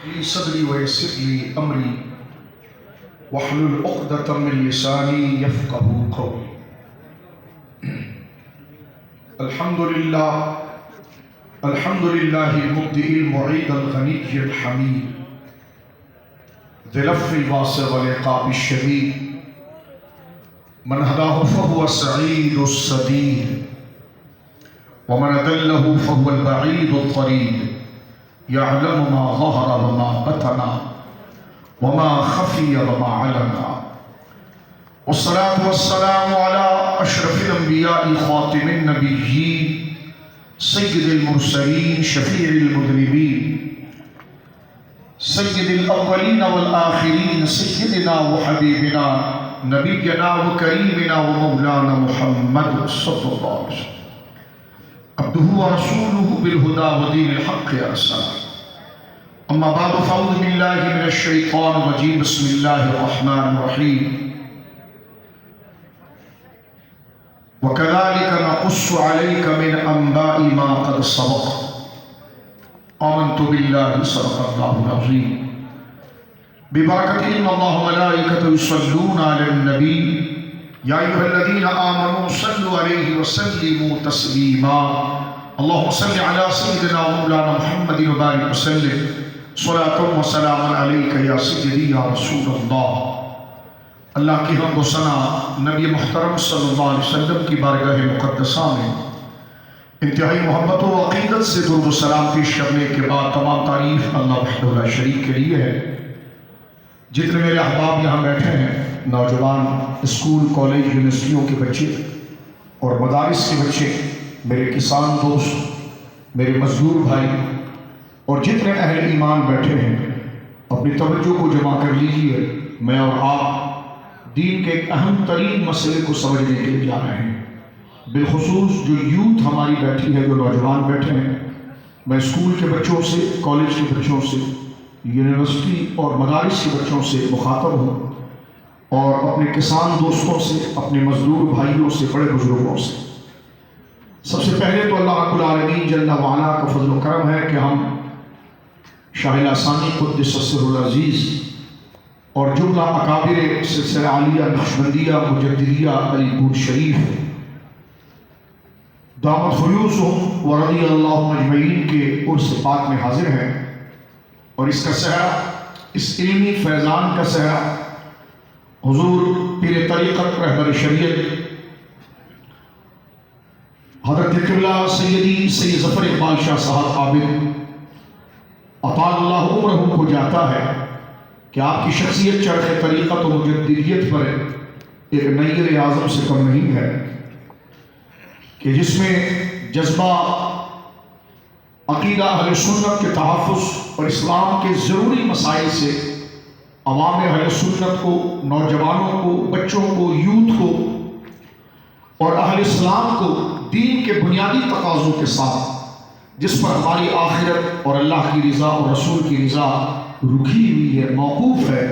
لي صدري ويسر لي أمري واحلل عقدة من لساني يفقهوا قولي. الحمد لله المبدئ المعيد الغني الحميد ذي اللطف الواسع والعقاب الشديد من هداه فهو سعيد السديد ومن أضله فهو البعيد الطريد يعلم ما ظهر وما بطن وما خفي وما علن. والصلاة والسلام على أشرف الأنبياء خاتم النبيين سيد المرسلين شفيع المذنبين سيد الأولين والآخرين سيدنا وحبيبنا نبينا وكريمنا ومولانا محمد صلى الله عليه وسلم عبده ورسوله بالهدى ودين الحق أرسله. أما بعد فأعوذ بالله من الشيطان الرجيم. بسم الله الرحمن الرحيم. وكذلك نقص عليك من أنباء ما قد سبق. آمنت بالله صدق الله العظيم. ببركة إن الله وملائكته يصلون على النبي يا أيها الذين آمنوا صلوا عليه وسلموا تسليما. اللهم صل على سيدنا ومولانا محمد وبارك وسلم صلاة وسلام عليك يا سيدي يا رسول اللہ. اللہ کی حمد و ثنا نبی محترم صلی اللہ علیہ وسلم کی بارگاہ مقدسہ میں انتہائی محبت و عقیدت سے درود و سلام پیش کرنے کے بعد تمام تعریف اللہ وحدہ لا شریک کے لیے ہے. جتنے میرے احباب یہاں بیٹھے ہیں، نوجوان، اسکول، کالج، یونیورسٹیوں کے بچے اور مدارس کے بچے، میرے کسان دوست، میرے مزدور بھائی اور جتنے اہل ایمان بیٹھے ہیں، اپنی توجہ کو جمع کر لیجئے. میں اور آپ دین کے ایک اہم ترین مسئلے کو سمجھنے کے لیے جا رہے ہیں. بالخصوص جو یوتھ ہماری بیٹھی ہے، جو نوجوان بیٹھے ہیں، میں اسکول کے بچوں سے، کالج کے بچوں سے، یونیورسٹی اور مدارس کے بچوں سے مخاطب ہوں اور اپنے کسان دوستوں سے، اپنے مزدور بھائیوں سے، بڑے بزرگوں سے. سب سے پہلے تو اللہ رب العالمین جل وعلا کا فضل و کرم ہے کہ ہم شاہ ثانی قدس سرہ العزیز اور جملہ اکابر سلسلہ عالیہ نقشبندیہ مجددیہ علی پور شریف دامت فیوضہم ورضی اللہ مجمعین کے عرس پاک میں حاضر ہیں. اور اس کا صحرا، اس علمی فیضان کا صحرا حضور پیر طریقت رہبر شریعت حضرت قبلہ سیدی سید ظفر اقبال شاہ صاحب عابد اطال اللہ عمرہ کو جاتا ہے کہ آپ کی شخصیت چرخ طریقت و مجددیت پر ایک نیر اعظم سے کم نہیں ہے، کہ جس میں جذبہ عقیدہ اہل سنت کے تحفظ اور اسلام کے ضروری مسائل سے عوام اہل سنت کو، نوجوانوں کو، بچوں کو، یوتھ کو اور اہل اسلام کو دین کے بنیادی تقاضوں کے ساتھ، جس پر ہماری آخرت اور اللہ کی رضا اور رسول کی رضا رکھی ہوئی ہے، موقوف ہے.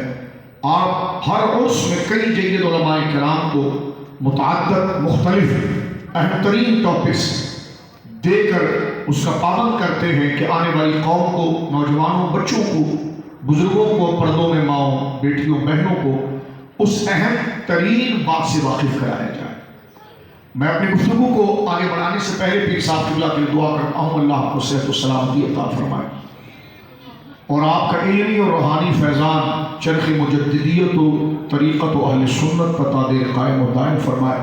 آپ ہر عرس میں کئی جید علماء کرام کو متعدد مختلف اہم ترین ٹاپکس دے کر اس کا پابند کرتے ہیں کہ آنے والی قوم کو، نوجوانوں، بچوں کو، بزرگوں کو، پردوں میں ماؤں، بیٹیوں، بہنوں کو اس اہم ترین بات سے واقف کرایا جائے. میں اپنی گفتگو کو آگے بڑھانے سے پہلے پیر صاحب قبلہ کے لیے دعا کرتا ہوں اللہ آپ کو صحت و سلامتی عطا فرمائے اور آپ کا علمی اور روحانی فیضان چرخ مجددیت و طریقت و اہل سنت پر تا دیر قائم و دائم فرمائے.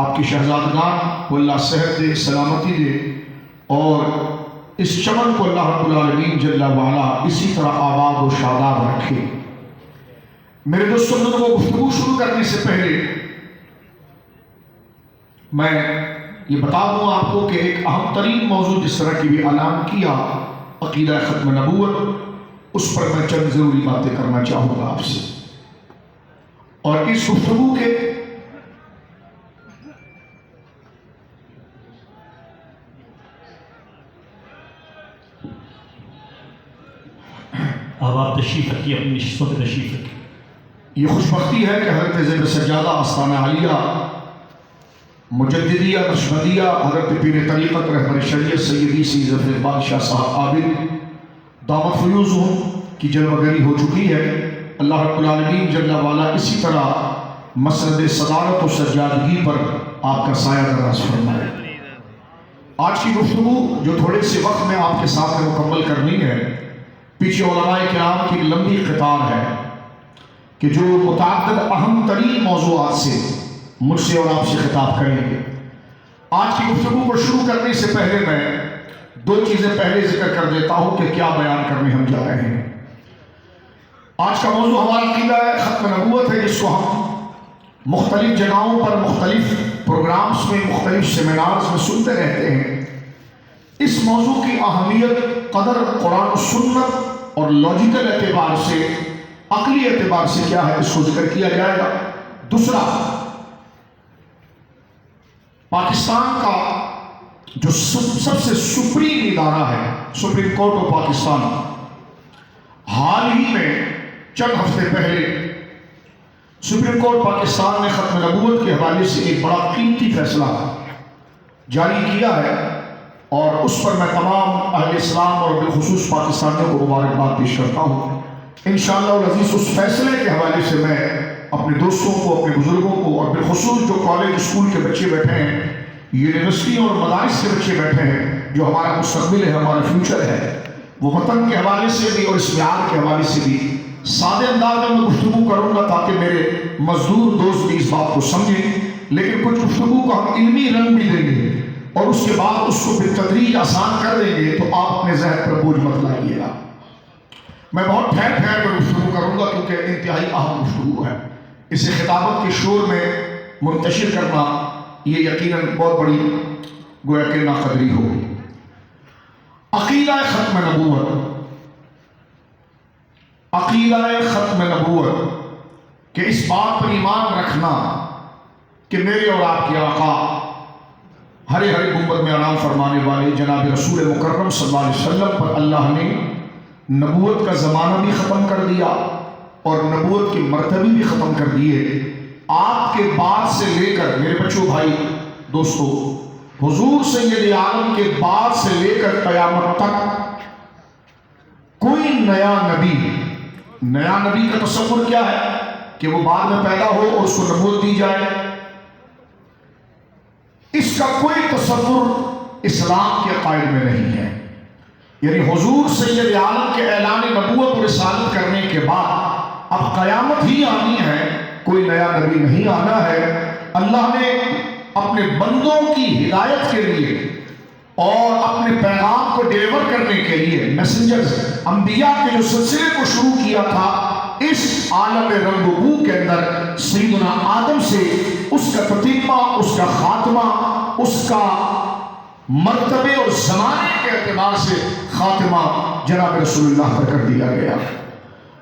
آپ کی شہزادگان کو اللہ صحت دے، سلامتی دے اور اس چمن کو اللہ رب العالمین جل وعلا اسی طرح آباد و شاداب رکھے. میرے دوستوں کو گفتگو شروع کرنے سے پہلے میں یہ بتا دوں آپ کو کہ ایک اہم ترین موضوع جس طرح کی بھی اعلان کیا، عقیدہ ختم نبوت، اس پر میں چند ضروری باتیں کرنا چاہوں گا آپ سے. اور اس گفتگو کے اب آپ تشریف رکھیے، اپنی نشستوں پہ تشریف رکھیے. یہ خوش بختی ہے کہ حضرت زیب سجادہ آستانہ عالیہ مجددیہ نقشبندیہ حضرت پیر طریقت رہبر شریعت سیدی سید ظفر اقبال شاہ صاحب عابد دامت فیوضہم کی جلوگری ہو چکی ہے۔ اللہ رب العالمین جل وعلا اسی طرح مسند صدارت و سجادگی پر آپ کا سایہ دراز فرمائے۔ آج کی گفتگو جو تھوڑے سے وقت میں آپ کے ساتھ مکمل کرنی ہے، پیچھے علماء کرام کی لمبی قطار ہے کہ جو متعدد اہم ترین موضوعات سے مجھ سے اور آپ سے خطاب کریں گے۔ آج کی گفتگو کو شروع کرنے سے پہلے میں دو چیزیں پہلے ذکر کر دیتا ہوں کہ کیا بیان کرنے ہم جا رہے ہیں۔ آج کا موضوع ہمارا عقیدہ ہے ختم نبوت ہے، جس کو ہم مختلف جگہوں پر مختلف پروگرامز میں مختلف سیمینارز میں سنتے رہتے ہیں۔ اس موضوع کی اہمیت قدر قرآن و سنت اور لاجیکل اعتبار سے، عقلی اعتبار سے کیا ہے، اس کو ذکر کیا جائے گا۔ دوسرا، پاکستان کا جو سب سے سپریم ادارہ ہے، سپریم کورٹ آف پاکستان، حال ہی میں چند ہفتے پہلے سپریم کورٹ پاکستان نے ختم نبوت کے حوالے سے ایک بڑا قیمتی فیصلہ جاری کیا ہے، اور اس پر میں تمام اہل اسلام اور بالخصوص پاکستانیوں کو مبارکباد پیش کرتا ہوں۔ انشاءاللہ العزیز اس فیصلے کے حوالے سے میں اپنے دوستوں کو، اپنے بزرگوں کو، اور بالخصوص جو کالج اسکول کے بچے بیٹھے ہیں، یونیورسٹی اور مدارس کے بچے بیٹھے ہیں، جو ہمارا مستقبل ہے، ہمارا فیوچر ہے، وہ وطن کے حوالے سے بھی اور اس معیار کے حوالے سے بھی سادے انداز میں گفتگو کروں گا تاکہ میرے مزدور دوست بھی اس بات کو سمجھیں، لیکن کچھ گفتگو کو ہم علمی رنگ بھی دیں گے اور اس کے بعد اس کو بالتدریج آسان کر دیں گے، تو آپ اپنے ذہن پر بوجھ مت لائیے گا۔ میں بہت ٹھہر ٹھہر کر گفتگو کروں گا کیونکہ انتہائی اہم گفتگو ہے۔ اسے خطابت کے شور میں منتشر کرنا یہ یقیناً بہت بڑی گویا کہ ناقدری ہوگی۔ عقیدہ ختم نبوت، عقیدہ ختم نبوت کہ اس بات پر ایمان رکھنا کہ میرے اور آپ کے آقا ہرے ہرے گنبد میں آرام فرمانے والے جناب رسول مکرم صلی اللہ علیہ وسلم پر اللہ نے نبوت کا زمانہ بھی ختم کر دیا اور نبوت کے مرتبے بھی ختم کر دیے۔ آپ کے بعد سے لے کر، میرے بچوں بھائی دوستو، حضور سید عالم کے بعد سے لے کر قیامت تک کوئی نیا نبی کا تصور کیا ہے کہ وہ بعد میں پیدا ہو اور اس کو نبوت دی جائے، اس کا کوئی تصور اسلام کے عقائد میں نہیں ہے۔ یعنی حضور سید عالم کے اعلان نبوت اور رسالت کرنے کے بعد اب قیامت ہی آنی ہے، کوئی نیا نبی نہیں آنا ہے۔ اللہ نے اپنے بندوں کی ہدایت کے لیے اور اپنے پیغام کو ڈیلیور کرنے کے لیے میسنجرز، انبیاء کے جو سلسلے کو شروع کیا تھا، اس عالم رنگ و بو کے اندر سیدنا آدم سے اس کا تتمہ، اس کا خاتمہ، اس کا مرتبے اور زمانے کے اعتبار سے خاتمہ جناب رسول اللہ پر کر دیا گیا۔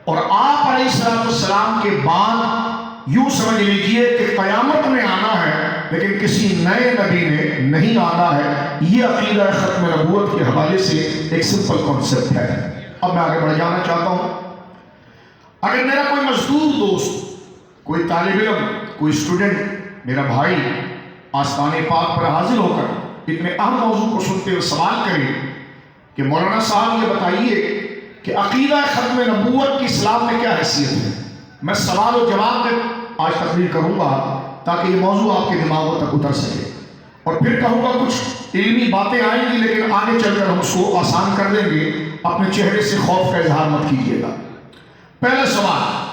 اور آپ علیہ السلام کے بعد یوں سمجھ لیجئے کہ قیامت میں آنا ہے لیکن کسی نئے نبی نے نہیں آنا ہے۔ یہ عقیدہ ختم نبوت کے حوالے سے ایک سمپل کانسیپٹ ہے۔ اب میں آگے بڑھ جانا چاہتا ہوں۔ اگر میرا کوئی مزدور دوست، کوئی طالب علم، کوئی اسٹوڈنٹ، میرا بھائی آستانے پاک پر حاضر ہو کر اتنے اہم موضوع کو سنتے ہوئے سوال کرے کہ مولانا صاحب یہ بتائیے کہ عقیدہ ختم نبوت کی اسلام میں کیا حیثیت ہے، میں سوال و جواب میں آج تقریر کروں گا تاکہ یہ موضوع آپ کے دماغوں تک اتر سکے، اور پھر کہوں گا کچھ علمی باتیں آئیں گی لیکن آگے چل کر ہم اس کو آسان کر دیں گے۔ اپنے چہرے سے خوف کا اظہار مت کیجیے گا۔ پہلا سوال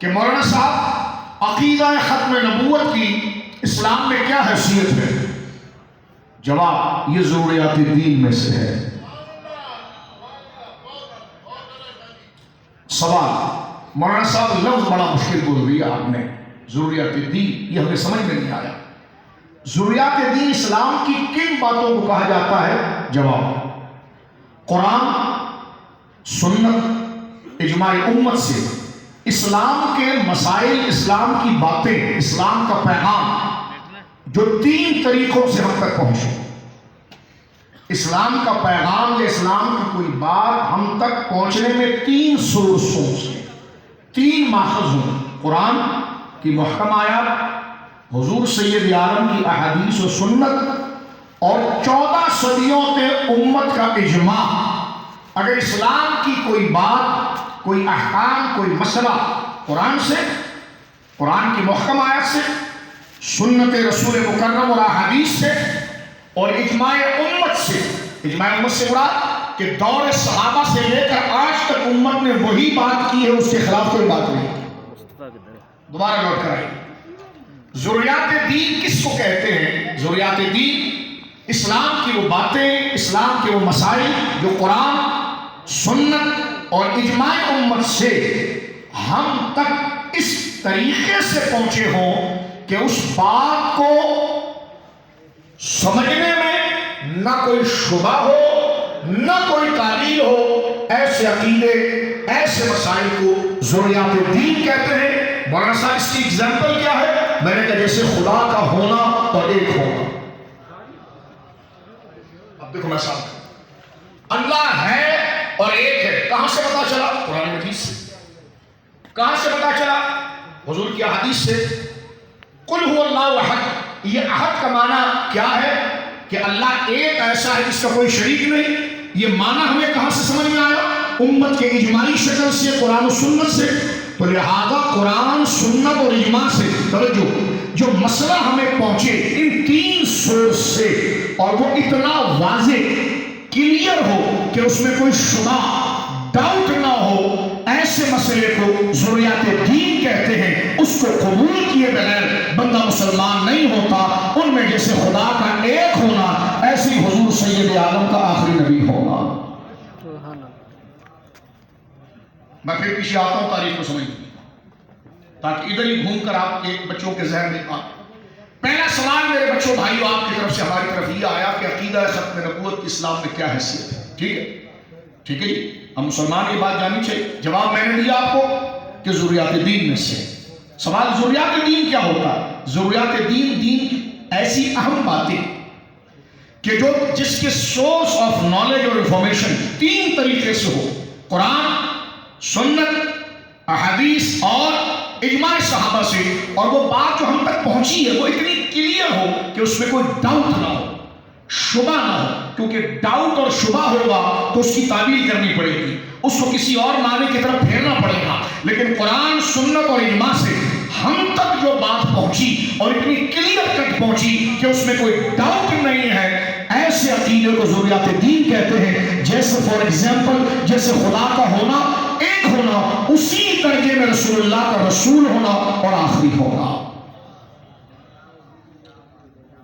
کہ مولانا صاحب عقیدہ ختم نبوت کی اسلام میں کیا حیثیت ہے؟ جواب، یہ ضروریات دین میں سے ہے۔ سوال، مولانا صاحب لفظ بڑا مشکل بول دیا آپ نے، ضروریات دین، یہ ہمیں سمجھ میں نہیں آیا۔ ضروریات دین اسلام کی کن باتوں کو کہا جاتا ہے؟ جواب، قرآن، سنت، اجماع امت سے اسلام کے مسائل، اسلام کی باتیں، اسلام کا پیغام جو تین طریقوں سے ہم تک پہنچے۔ اسلام کا پیغام یا اسلام کی کوئی بات ہم تک پہنچنے میں تین سورسوں سے، تین ماخذ ہوں: قرآن کی محکم آیات، حضور سید عالم کی احادیث و سنت، اور 14 صدیوں کے امت کا اجماع۔ اگر اسلام کی کوئی بات، کوئی احکام، کوئی مسئلہ قرآن سے، قرآن کی محکم آیت سے، سنت رسول مکرم اور احادیث سے اور اجماع امت سے، اجماع امت سے مراد کہ دور صحابہ سے لے کر آج تک امت نے وہی بات کی ہے، اس کے خلاف کوئی بات نہیں. دوبارہ نوٹ کرائیے، ضروریات دین کس کو کہتے ہیں؟ ضروریات دین اسلام کی وہ باتیں، اسلام کے وہ مسائل جو قرآن، سنت اور اجماع امت سے ہم تک اس طریقے سے پہنچے ہوں کہ اس بات کو سمجھنے میں نہ کوئی شبہ ہو، نہ کوئی تعلیل ہو. ایسے عقیدے، ایسے مسائل کو ضروریات دین کہتے ہیں. مولانا صاحب اس کی اگزامپل کیا ہے؟ میں نے کہا جیسے خدا کا ہونا اور ایک ہونا. اب دیکھو میں سامنے، اللہ ہے اور ایک ہے، کہاں سے پتا چلا؟ قرآن مجید سے. کہاں سے پتا چلا؟ حضور کی حدیث سے. قل هو اللہ احد، یہ احد کا معنی کیا ہے؟ کہ اللہ ایک ایسا ہے جس کا کوئی شریک نہیں. یہ معنی ہمیں کہاں سے سمجھ میں آیا؟ امت کے اجماعی شکل سے، قرآن و سنت سے. تو لہذا قرآن، سنت اور اجماع سے توجہ، جو مسئلہ ہمیں پہنچے ان تین سورس سے، اور وہ اتنا واضح، کلیئر ہو کہ اس میں کوئی شبہ، ڈاؤٹ نہ ہو، ایسے مسئلے کو ضروریات دین کہتے ہیں. اس کو قبول کیے بغیر بندہ مسلمان نہیں ہوتا. ان میں جیسے خدا کا ایک ہونا، ایسے ہی حضور سید عالم کا آخری نبی ہونا. میں پھر پیچھے آتا ہوں تاریخ کو سمجھنے تاکہ ادھر ہی گھوم کر آپ کے بچوں کے ذہن میں آئے. پہلا سوال میرے بچوں بھائیو آپ کی طرف سے ہماری طرف یہ آیا کہ عقیدہ ختم نبوت کی اسلام میں کیا حیثیت ہے. ٹھیک ہے، ٹھیک ہے جی، ہم مسلمان یہ بات جاننی چاہیے. جواب میں نے دیا آپ کو کہ ضروریات دین میں سے. سوال ضروریات دین کیا ہوتا ہے؟ ضروریات دین کی ایسی اہم باتیں کہ جو جس کے سورس آف نالج اور انفارمیشن تین طریقے سے ہو: قرآن، سنت، احادیث اور اجماع صحابہ سے. اور وہ بات جو ہم تک پہنچی ہے وہ اتنی کلیئر ہو کہ اس میں کوئی ڈاؤٹ نہ ہو، شبہ نہ ہو. کیونکہ ڈاؤٹ اور شبہ ہوگا تو اس کی تعبیر کرنی پڑے گی، اس کو کسی اور معنی کی طرف پھیرنا پڑے گا. لیکن قرآن، سنت اور اجماع سے ہم تک جو بات پہنچی اور اتنی کلیئر کٹ پہنچی کہ اس میں کوئی ڈاؤٹ نہیں ہے، ایسے عقیدے کو ضروریات دین کہتے ہیں. جیسے فار ایگزامپل، جیسے خدا کا ہونا، ایک ہونا، اسی درجے میں رسول اللہ کا رسول ہونا اور آخری ہونا.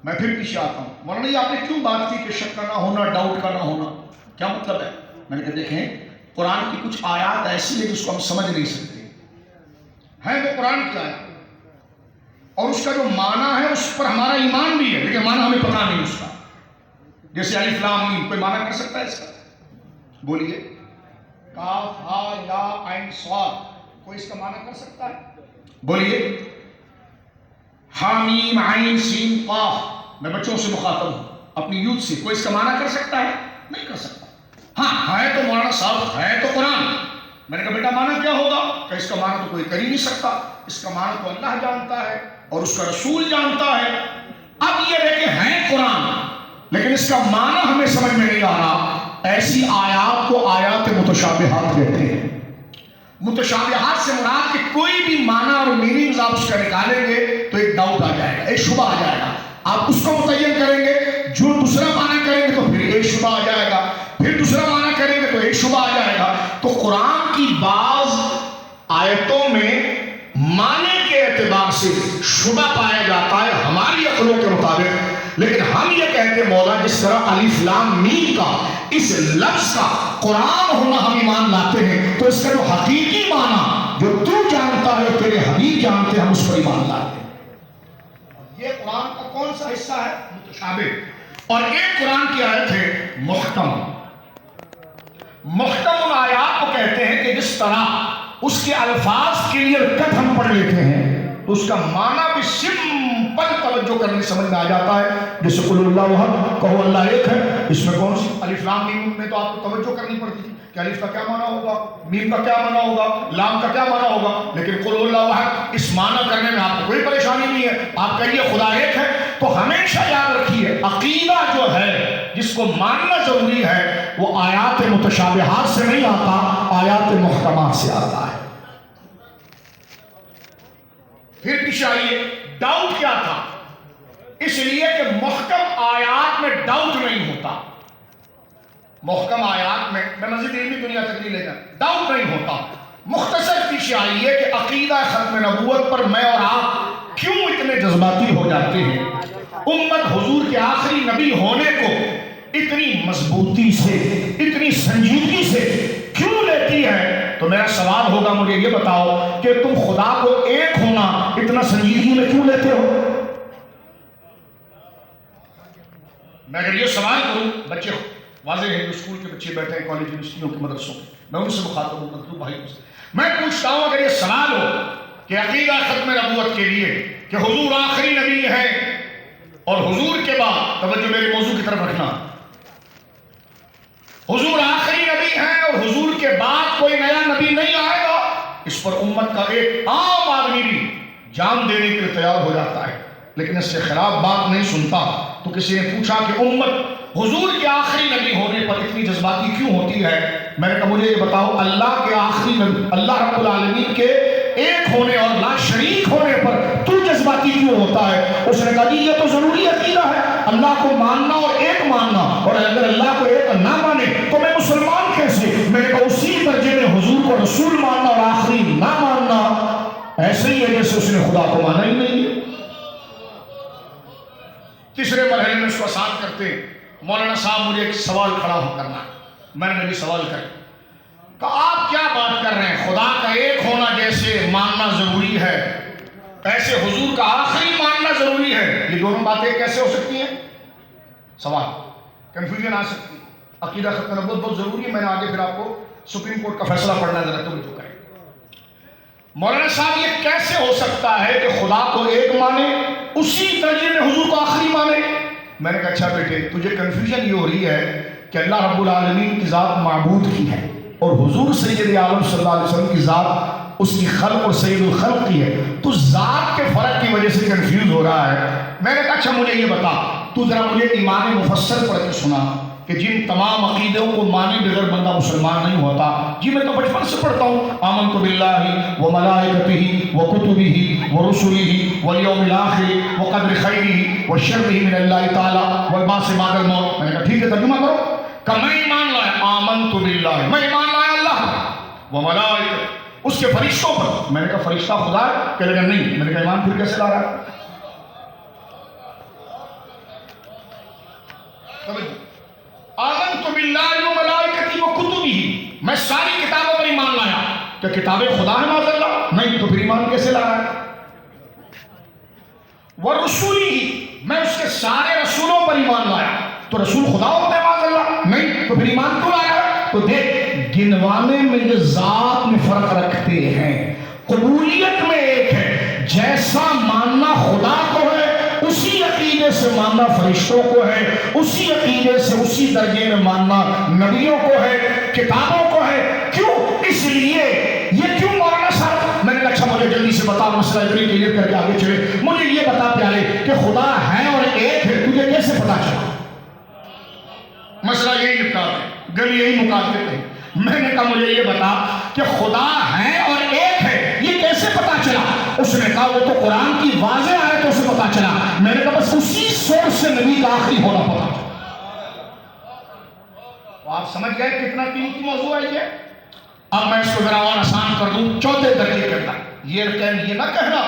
میں پھر پیچھے آتا ہوں. مولانا یہ آپ نے کیوں بات کی کہ شک کا نہ ہونا، ڈاؤٹ کا نہ ہونا، کیا مطلب ہے؟ میں نے کہا دیکھیں، قرآن کی کچھ آیات ایسی ہے جس کو ہم سمجھ نہیں سکتے ہیں. وہ قرآن کی آیات اور اس کا جو معنی ہے اس پر ہمارا ایمان بھی ہے، لیکن معنی ہمیں پتہ نہیں اس کا. جیسے الف لام میم، کوئی معنی کر سکتا ہے اس کا؟ بولیے. کاف ہا یا عین صاد، کوئی اس کا معنی کر سکتا ہے؟ بولیے. حامیم عین سین قاف. میں بچوں سے مخاطب ہوں، اپنی یوتھ سے. کوئی اس کا معنی کر سکتا ہے؟ نہیں کر سکتا. ہاں ہے تو مولانا صاحب، ہے تو قرآن. میں نے کہا بیٹا معنی کیا ہوگا؟ کہ اس کا معنی تو کوئی کر ہی نہیں سکتا، اس کا معنی تو اللہ جانتا ہے اور اس کا رسول جانتا ہے. اب یہ ہے کہ ہیں قرآن، لیکن اس کا معنی ہمیں سمجھ میں نہیں آ رہا. ایسی آیات کو آیات متشابہات کہتے ہیں. متشابہات سے مراد کہ کوئی بھی معنی اور میننگز آپ اس کا نکالیں گے تو ایک ڈاؤٹ آ جائے گا، ایک شبہ آ جائے گا. آپ اس کو متعین کریں گے، جو دوسرا معنی کریں گے تو پھر ایک شبہ آ جائے گا، پھر دوسرا معنی کریں گے تو ایک شبہ آ جائے گا. تو قرآن کی بعض آیتوں میں معنی کے اعتبار سے شبہ پایا جاتا ہے ہماری عقلوں کے مطابق. لیکن ہم یہ کہتے ہیں مولا جس طرح الف لام میم کا، اس لفظ کا قرآن ہونا ہم ایمان لاتے ہیں، تو اس کا جو حقیقی معنی جو تو جانتا ہے، تیرے حبیب جانتے ہیں، ہم اس پر ایمان لاتے ہیں. یہ قرآن کا کون سا حصہ ہے؟ متشابہ. اور ایک قرآن کی آیت ہے محکم. محکم ان آیات کو کہتے ہیں کہ جس طرح اس کے الفاظ کلیئر کٹ ہم پڑھ لیتے ہیں تو اس کا معنی بھی سمپل توجہ کرنے سمجھ میں آ جاتا ہے. جیسے قل اللہ احد، کہو اللہ ایک ہے. اس میں کون سی الف لام میم میں تو آپ کو توجہ کرنی پڑتی تھی کہ الف کا کیا معنی ہوگا، میم کا کیا معنی ہوگا، لام کا کیا معنی ہوگا. لیکن قل اللہ احد اس معنی کرنے میں آپ کو کوئی پریشانی نہیں ہے. آپ کہیے خدا ایک ہے، تو ہمیشہ یاد رکھیے عقیدہ جو ہے جس کو ماننا ضروری ہے وہ آیات متشابہات سے نہیں آتا، آیات محکمات سے آتا ہے۔ پھر پیچھے آئیے، ڈاؤٹ کیا تھا؟ اس لیے کہ محکم آیات میں ڈاؤٹ نہیں ہوتا، محکم آیات میں مزید علمی دنیا تک نہیں لے جاتا، ڈاؤٹ نہیں ہوتا۔ مختصر پیچھے آئیے کہ عقیدہ ختم نبوت پر میں اور آپ کیوں اتنے جذباتی ہو جاتے ہیں؟ امت حضور کے آخری نبی ہونے کو اتنی مضبوطی سے، اتنی سنجیدگی سے کیوں لیتی ہے؟ تو میرا سوال ہوگا، مجھے یہ بتاؤ کہ تم خدا کو ایک ہونا اتنا سنجیدگی میں کیوں لیتے ہو؟ میں اگر یہ سوال کروں، بچے واضح ہے جو اسکول کے بچے بیٹھے ہیں، کالج یونیورسٹیوں کے مدرسوں میں ان سے مخاطب ہوں، مطلوب بھائی سے میں پوچھتا ہوں، اگر یہ سوال ہو کہ عقیدہ ختم نبوت کے لیے کہ حضور آخری نبی ہے اور حضور کے بعد، توجہ میرے موضوع کی طرف رکھنا، حضور آخری نبی ہے اور حضور کے بعد کوئی نیا نبی نہیں آئے گا، اس پر امت کا ایک عام آدمی بھی جان دینے کے لیے تیار ہو جاتا ہے، لیکن اس سے خلاف بات نہیں سنتا۔ تو کسی نے پوچھا کہ امت حضور کے آخری نبی ہونے پر اتنی جذباتی کیوں ہوتی ہے؟ میں نے کہا مجھے یہ بتاؤ، اللہ کے آخری نبی، اللہ رب العالمین کے ایک ہونے اور لا شریک ہونے پر تو جذباتی کیوں ہوتا ہے؟ اس نے کہا جی یہ تو ضروری عقیدہ ہے، اللہ کو ماننا اور ایک ماننا، اور اگر اللہ کو ایک نہ مانے تو میں مسلمان کیسے؟ میں نے کہا اسی درجے میں حضور کو رسول ماننا اور آخری نہ ماننا ایسے ہی ہے جیسے اس نے خدا کو مانا ہی نہیں ہے۔ تیسرے مرحلے میں اس کو آسان کرتے ہیں، مولانا صاحب مجھے ایک سوال کھڑا ہو کرنا، میں نے بھی سوال کر کہ آپ کیا بات کر رہے ہیں؟ خدا کا ایک ہونا جیسے ماننا ضروری ہے، ایسے حضور کا آخری ماننا ضروری ہے، یہ دونوں باتیں کیسے ہو سکتی ہیں؟ سوال، کنفیوژن آ سکتی ہے۔ عقیدہ ختم نبوت بہت ضروری ہے، میں نے آگے پھر آپ کو سپریم کورٹ کا فیصلہ پڑھنا ہے، ذرا توجہ کریں۔ مولانا صاحب یہ کیسے ہو سکتا ہے کہ خدا کو ایک مانے اسی درجے میں حضور کو آخری مانے؟ میں نے کہا اچھا بیٹے تجھے کنفیوژن یہ ہو رہی ہے کہ اللہ رب العالمین کی ذات معبود کی ہے اور حضور سید عالم صلی اللہ علیہ وسلم کی ذات اس کی خلق اور سید الخلق کی ہے، تو ذات کے فرق کی وجہ سے کنفیوز ہو رہا ہے۔ میں نے کہا اچھا مجھے یہ بتا، تو ذرا مجھے ایمان مفسر پڑھ کے سنا کہ جن تمام عقیدوں کو مانے بغیر بندہ مسلمان نہیں ہوتا۔ جی میں تو بچپن سے پڑھتا ہوں، آمنت باللہ و ملائکتہ و کتبہ و رسلہ والیوم الآخر و قدر خیرہ و شرہ من اللہ تعالی والبعث بعد الموت۔ میں نے کہا ٹھیک ہے ترجمہ کرو کہ میں ایمان لایا، آمنت باللہ، میں ایمان لایا اللہ و ملائکتہ، اس کے فرشتوں پر۔ میں نے کہا فرشتہ خدا ہے؟ کہنے لگا نہیں۔ میں نے کہا ایمان پھر کیسے لا رہا ہے؟ آمنت باللہ و ملائکتہ و کتبہ، میں ساری کتابوں پر ایمان لایا۔ کہ کتابیں خدا ہے معاذ اللہ؟ نہیں، تو پھر ایمان کیسے لا رہا ہے؟ ورسولہ، میں اس کے سارے رسولوں پر ایمان لایا۔ تو رسول خدا ہوتا ہے معاذ اللہ؟ نہیں، تو پھر ایمان کیوں لایا؟ تو دیکھ گنوانے میں یہ ذات میں فرق رکھتے ہیں، قبولیت میں ایک ہے، جیسا ماننا خدا کو ہے اسی عقیدے سے ماننا فرشتوں کو ہے، اسی عقیدے سے اسی درجے میں ماننا نبیوں کو ہے، کتابوں کو ہے۔ کیوں؟ اس لیے یہ کیوں مولانا صاحب؟ میں نے کہا اچھا مجھے جلدی سے بتا، مسئلہ اتنی کلیئر کر کے آگے چلے، مجھے یہ بتا پیارے کہ خدا ہے اور ایک ہے، تجھے کیسے پتا چلا؟ مسئلہ یہی نپٹا ہے، گلی یہی مکالمے ہیں۔ میں نے کہا مجھے یہ بتا کہ خدا ہے اور ایک ہے، یہ کیسے پتا چلا؟ اس نے کہا وہ تو قرآن کی واضح آیتوں سے پتا چلا۔ میں نے کہا بس اسی سورس سے نبی کا آخری ہونا پتا چلا۔ آپ سمجھ گئے کتنا قیمتی موضوع ہے یہ؟ اب میں اس کو ذرا اور آسان کر دوں، چوتھے درجے کے اندر یہ نہ کہنا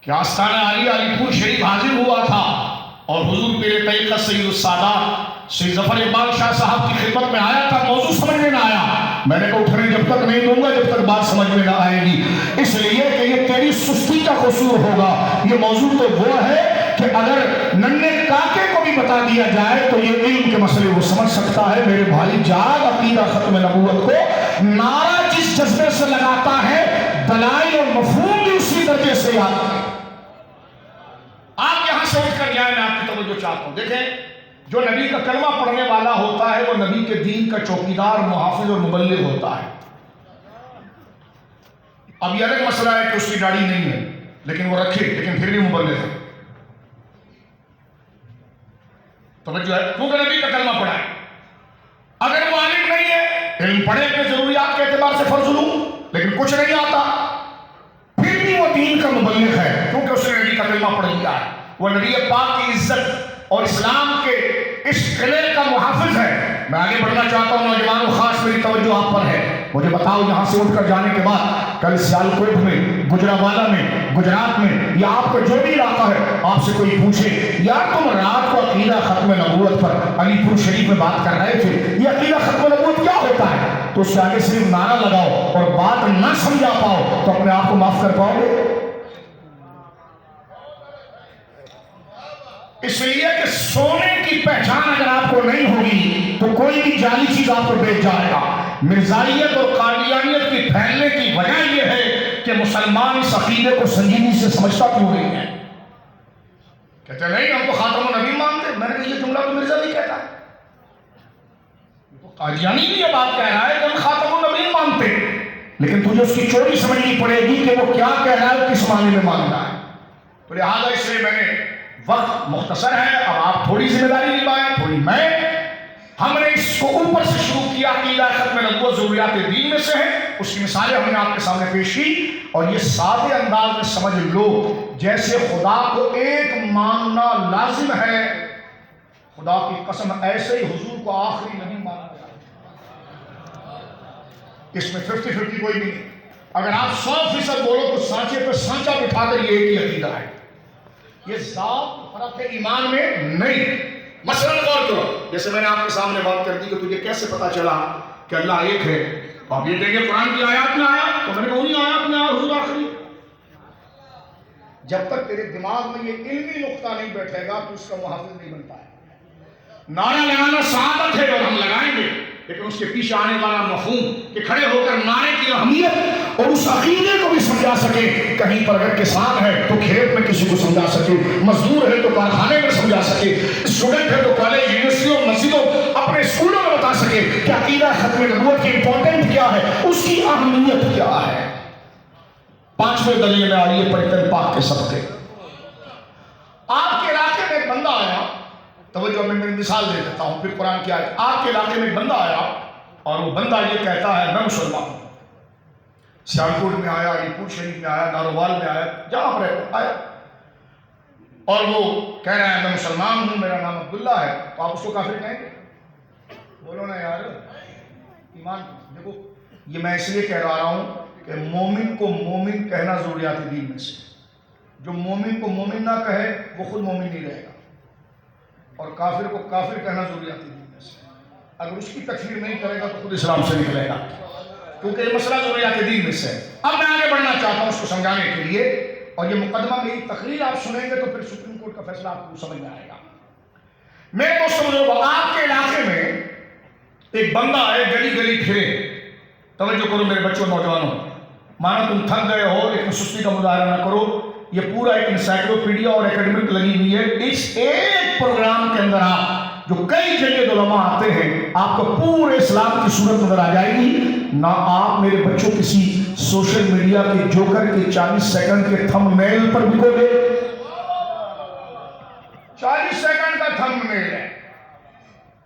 کہ آستانہ علی علی پور شریف حاضر ہوا تھا اور حضور پیر طریقت سید السادات سید ظفر اقبال شاہ صاحب کی خدمت میں آیا تھا، موضوع سمجھ میں نہ آیا۔ میں نے کہا اٹھنے جب تک نہیں دوں گا جب تک بات سمجھ میں نہ آئے گی، اس لیے کہ یہ تیری سستی کا قصور ہوگا۔ یہ موضوع تو وہ ہے کہ اگر ننھے کاکے کو بھی بتا دیا جائے تو یہ علم کے مسئلے وہ سمجھ سکتا ہے۔ میرے بھائی جاگ، عقیدہ ختم نبوت کو نعرہ جس جذبے سے لگاتا ہے، دلائل اور مفہوم بھی اسی درجے سے یاد ہے۔ آپ یہاں سے اٹھ کر جائیں، میں آپ کی توجہ چاہتا ہوں۔ دیکھیں جو نبی کا کلمہ پڑھنے والا ہوتا ہے وہ نبی کے دین کا چوکیدار، محافظ اور مبلغ ہوتا ہے۔ اب یہ الگ مسئلہ ہے کہ اس کی داڑھی نہیں ہے لیکن وہ رکھے، لیکن پھر بھی مبلغ ہے۔ توجہ ہے، کیونکہ نبی کا کلمہ پڑھا ہے. اگر وہ عالم نہیں ہے، علم پڑھے اپنے ضروریات کے اعتبار سے فرض ہو، لیکن کچھ نہیں آتا، پھر بھی وہ دین کا مبلغ ہے کیونکہ اس نے نبی کا کلمہ پڑھ لیا ہے. وہ نبی پاک کی عزت اور اسلام کے اس قلعے کا محافظ ہے. میں آگے بڑھنا چاہتا ہوں نوجوانوں، خاص میری توجہ آپ پر ہے. مجھے بتاؤ یہاں سے اٹھ کر جانے کے بعد کل سیالکوٹ میں، گجرانوالہ میں، گجرات میں، یا آپ کا جو بھی علاقہ ہے، آپ سے کوئی پوچھے یار تم رات کو عقیدہ ختم نبوت پر علی پور شریف میں بات کر رہے تھے، یہ عقیدہ ختم نبوت کیا ہوتا ہے؟ تو اس کے آگے صرف نعرہ لگاؤ اور بات نہ سمجھا پاؤ تو اپنے آپ کو معاف کر پاؤ گے؟ اس لیے کہ سونے کی پہچان اگر آپ کو نہیں ہوگی تو کوئی بھی جعلی چیز آپ کو بیچ جائے گا. مرزائیت اور قادیانیت کی پھیلنے کی وجہ یہ ہے کہ مسلمان اس عقیدے کو سنجیدگی سے سمجھتا کیوں نہیں ہے. کہتے نہیں ہم تو خاتم النبی مانتے. میں نے کہا یہ جملہ تو مرزا بھی کہتا ہے، قادیانی بھی یہ بات کہہ رہا ہے کہ ہم خاتم النبی مانتے، لیکن تجھے اس کی چوری سمجھنی پڑے گی کہ وہ کیا کہہ رہا ہے، کس معنی میں مان رہا ہے. تو لہٰذا اس لیے میں نے، وقت مختصر ہے، اب آپ تھوڑی ذمہ داری نبھائیں، تھوڑی میں. ہم نے اس کو اوپر سے شروع کیا، عقیدہ ختم نبوت ضروریات دین میں سے ہے. اس کی مثالیں ہم نے آپ کے سامنے پیش کی، اور یہ سادے انداز میں سمجھ لو جیسے خدا کو ایک ماننا لازم ہے. خدا کی قسم ایسے ہی حضور کو آخری نہیں مانا گیا. اس میں 50-50 کوئی نہیں. اگر آپ 100% بولو تو سانچے پہ سانچا بٹھا کر یہ ایک ہی عقیدہ ہے. یہ ذات فرق ہے ایمان میں نہیں. مثلا غور کرو، جیسے میں نے آپ کے سامنے بات کر دی کہ تجھے کیسے پتا چلا کہ اللہ ایک ہے، تو آپ یہ کہیں گے قرآن کی آیات میں آیا، تو میں نے کہا وہی آیات میں آیا حضور آخری. جب تک تیرے دماغ میں یہ علمی نقطہ نہیں بیٹھے گا تو اس کا محافظ نہیں بنتا ہے. نعرہ لگانا سعادت ہے اور ہم لگائیں گے، لیکن اس کے پیچھے آنے والا مفہوم کہ کھڑے ہو کر نعرے کی اہمیت اور اس عقیدے کو بھی سمجھا سکے. کہیں پر اگر کسان ہے تو کھیت میں کسی کو سمجھا سکے، مزدور ہے تو کارخانے میں سمجھا سکے، اسٹوڈنٹ ہے تو کالج، یونیورسٹیوں، مسجدوں، اپنے اسکولوں میں بتا سکے کہ عقیدہ ختم نبوت کی امپورٹنٹ کیا ہے، اس کی اہمیت کیا ہے. 5ویں دلیل میں آئیے پڑھتے ہیں پاک کے صدقے. آپ کے علاقے میں ایک بندہ آیا، توجہ میں مثال دے دیتا ہوں پھر قرآن کی آیت. آپ کے علاقے میں ایک بندہ آیا اور وہ بندہ یہ کہتا ہے میں مسلمان ہوں. سیالکوٹ میں آیا، علی پور شریف میں آیا، ناروال میں آیا، جہاں پر آیا، اور وہ کہہ رہا ہے میں مسلمان ہوں، میرا نام عبداللہ ہے. تو آپ اس کو کافر کہیں گے؟ بولو نا یار. ایمان دیکھو، یہ میں اس لیے کہہ رہا ہوں کہ مومن کو مومن کہنا ضروریات دین میں سے. جو مومن کو مومن نہ کہے وہ خود مومن نہیں رہے گا، اور کافر کو کافر کہنا ضروریات دین میں سے. اگر اس کی تکفیر نہیں کرے گا تو خود اسلام سے نکلے گا، کیونکہ یہ مسئلہ ضروریات دین میں سے ہے. اب میں آگے بڑھنا چاہتا ہوں اس کو سمجھانے کے لیے، اور یہ مقدمہ میری تقریر آپ سنیں گے تو پھر سپریم کورٹ کا فیصلہ آپ کو سمجھ میں آئے گا. میں تو سمجھو آپ کے علاقے میں ایک بندہ ہے، گلی گلی پھرے. توجہ کرو میرے بچوں نوجوانوں، مانا تم تھک گئے ہو لیکن سستی کا مظاہرہ نہ کرو. یہ پورا ایک انسائکلوپیڈیا اور اکیڈمک لگی ہوئی ہے. اس ایک پروگرام کے اندر آپ جو کئی جگہ علماء آتے ہیں، آپ کو پورے اسلام کی صورت نظر آ جائے گی. نہ آپ میرے بچوں کسی سوشل میڈیا کے جوکر کے 40 سیکنڈ کے تھم نیل پر بکو گے. 40 سیکنڈ کا تھم نیل ہے،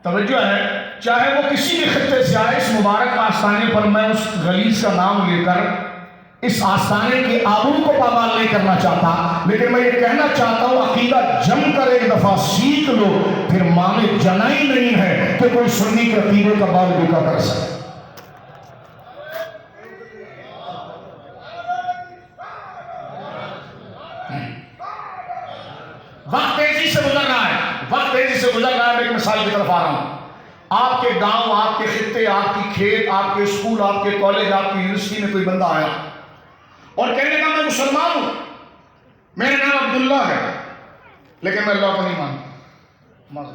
توجہ ہے، چاہے وہ کسی بھی خطے سے آئے. اس مبارک آستانے پر میں اس غلیظ کا نام لے کر اس آستانے کے آبرو کو پامال نہیں کرنا چاہتا، لیکن میں یہ کہنا چاہتا ہوں عقیدہ جم کر ایک دفعہ سیکھ لو، پھر مانے جنائی نہیں ہے کہ کوئی سنی کے عقیدے کا بال بکا کر سکے. وقت تیزی سے گزر رہا ہے، وقت تیزی سے گزر رہا ہے. میں ایک مثال کی طرف آ رہا ہوں. آپ کے گاؤں، آپ کے خطے، آپ کی کھیت، آپ کے اسکول، آپ کے کالج، آپ کی یونیورسٹی میں کوئی بندہ آیا اور کہنے کا میں مسلمان ہوں، میرا نام عبداللہ ہے، لیکن میں اللہ کو نہیں مانتا.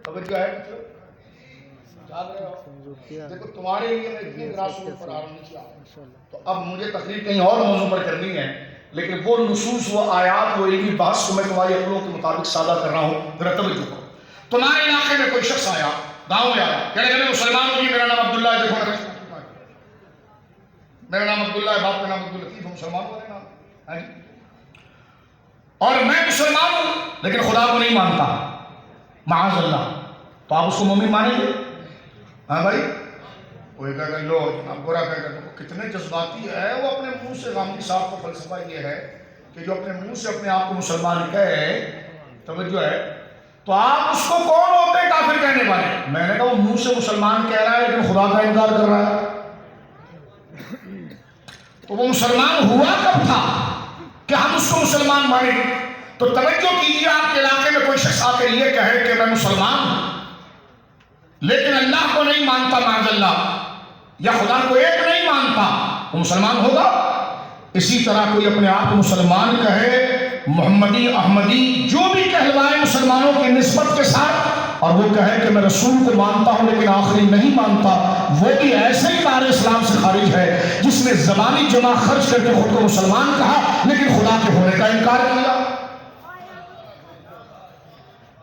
توجہ ہے؟ دیکھو تمہارے لیے میں اتنی گراسوں پر آ رہا ہوں، تو اب مجھے تقریر کہیں اور موضوع پر کرنی ہے، لیکن وہ نصوص، وہ آیات، وہ علمی بحث کو میں تمہاری عقلوں کے مطابق سادہ کر رہا ہوں. ذرا توجہ کرو. تمہارے علاقے میں کوئی شخص آیا، گاؤں میں آیا، کہنے کہ میں مسلمان ہوں، میرا نام عبداللہ ہے. دیکھو میرا نام عبداللہ ہے، باپ کا نام عبداللطیف ہے، مسلمان ہو رہے نام، اور میں مسلمان ہوں لیکن خدا کو نہیں مانتا. معاذ اللہ، تو آپ اس کو مومن مانیں گے؟ ہاں بھائی، کوئی کہے گا لو جناب برا کہے گا، کتنے جذباتی ہے وہ اپنے منہ سے. غامدی صاحب کا فلسفہ یہ ہے کہ جو اپنے منہ سے اپنے آپ کو مسلمان کہے، توجہ ہے، تو آپ اس کو کون ہوتے ہیں کافر کہنے والے؟ میں نے کہا وہ منہ سے مسلمان کہہ رہا ہے لیکن خدا کا انکار کر رہا ہے. تو وہ مسلمان ہوا کب تھا کہ ہم اس کو مسلمان مانیں؟ تو توجہ کیجیے، آپ کے علاقے میں کوئی شخص آ کر یہ کہے کہ میں مسلمان ہوں لیکن اللہ کو نہیں مانتا معاذ اللہ، یا خدا کو ایک نہیں مانتا، وہ مسلمان ہوگا؟ اسی طرح کوئی اپنے آپ کو مسلمان کہے، محمدی احمدی جو بھی کہلوائے مسلمانوں کی نسبت کے ساتھ، اور وہ کہے کہ میں رسول کو مانتا ہوں لیکن آخری نہیں مانتا، وہ بھی ایسے ہی دار اسلام سے خارج ہے جس نے زبانی جمع خرچ کر کے خود کو مسلمان کہا لیکن خدا کے ہونے کا انکار کیا.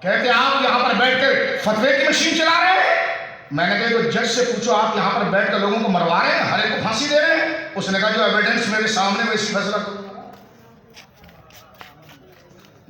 کہتے آپ یہاں پر بیٹھ کر فتوے کی مشین چلا رہے ہیں. میں نے کہا جج سے پوچھو آپ یہاں پر بیٹھ کر لوگوں کو مروا رہے ہیں، ہر ایک کو پھانسی دے رہے ہیں؟ اس نے کہا جو ایویڈنس میرے سامنے ویسی فیصلہ کروں.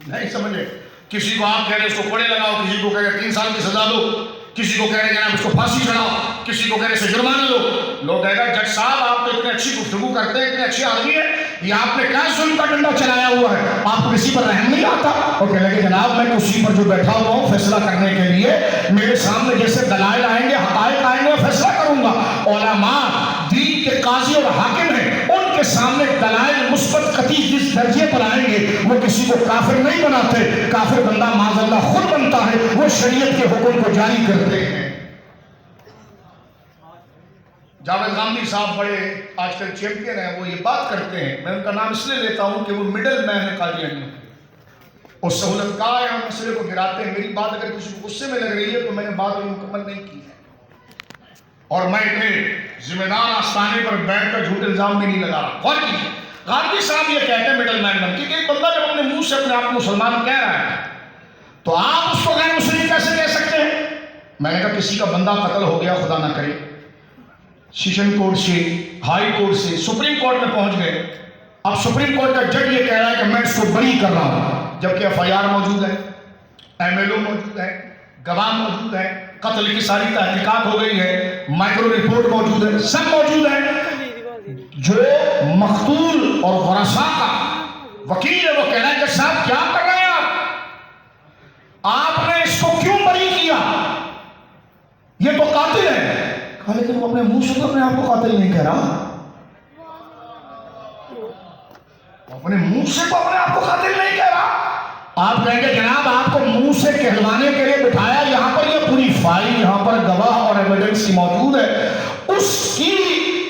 نہیں سمجھے؟ کسی کو آپ کہہ رہے اس کو کوڑے لگاؤ، کسی کو کہہ رہے 3 سال کی سزا دو، کسی کو کہہ رہے جناب اس کو پھانسی چڑھاؤ، کسی کو کہہ رہے سے جرمانہ دو. لوگ کہے گا جج صاحب آپ تو اتنے اچھی گفتگو کرتے ہیں، اتنے اچھے آدمی ہیں، یہ آپ نے کیا ظلم کا ڈنڈا چلایا ہوا ہے، آپ کو کسی پر رحم نہیں آتا؟ اور کہنے لگے جناب میں کسی پر جو بیٹھا ہوا ہوں فیصلہ کرنے کے لیے، میرے سامنے جیسے دلائل آئیں گے، حقائق آئیں گے، فیصلہ کروں گا. علماء دین کے قاضی اور حاکم ہیں، ان کے سامنے دلائل مثبت قطعی جس درجے پر آئیں گے وہ کسی کو کافر نہیں بناتے. کافر بندہ معاذ اللہ خود بنتا ہے، وہ شریعت کے حکم کو جاری کرتے ہیں. جاوید غامدی صاحب بڑے آج کل چیمپئن ہیں، وہ یہ بات کرتے ہیں، میں ان کا نام اس لیے لیتا ہوں کہ وہ مڈل مین ہے قادیانیوں کے، اور سہولت کا ہے، ہم مسئلے کو گراتے ہیں. میری بات اگر کسی کو غصے میں لگ رہی ہے تو میں نے بات ابھی مکمل نہیں کی ہے، اور میں اتنے ذمہ دار آستانے پر بیٹھ کر جھوٹے الزام بھی نہیں لگا رہا. غور کیجیے، غامدی صاحب یہ کہتے ہیں مڈل مین بن کے، ایک بندہ جب اپنے منہ سے اپنے آپ کو مسلمان کہہ رہا ہے تو آپ اس کو غیر مسلم کیسے کہہ سکتے ہیں؟ میں نے کہا کسی کا بندہ قتل ہو گیا، خدا نہ کرے، سیشن کورٹ سے، ہائی کورٹ سے سپریم کورٹ میں پہنچ گئے. اب سپریم کورٹ کا جج یہ کہہ رہا ہے کہ میں اس کو بری کر رہا ہوں، جبکہ ایف آئی آر موجود ہے، ایم ایل او موجود ہے، گواہ موجود ہے، قتل کی ساری تحقیقات ہو گئی ہے، مائکرو رپورٹ موجود ہے، سب موجود ہے. جو مقتول اور ورثاء کا وکیل ہے وہ کہہ رہا ہے کہ صاحب کیا کر رہے ہیں آپ نے اس کو کیوں بری کیا، یہ تو قاتل ہے. لیکن وہ اپنے منہ سے تو اپنے آپ کو قاتل نہیں کہہ رہا، اپنے منہ سے تو اپنے آپ کو قاتل نہیں کہہ رہا. آپ کہیں گے جناب آپ کو منہ سے کہلوانے کے لیے بٹھایا، یہاں پر یہ پوری فائل یہاں پر گواہ اور ایویڈنس کی موجود ہے، اس کی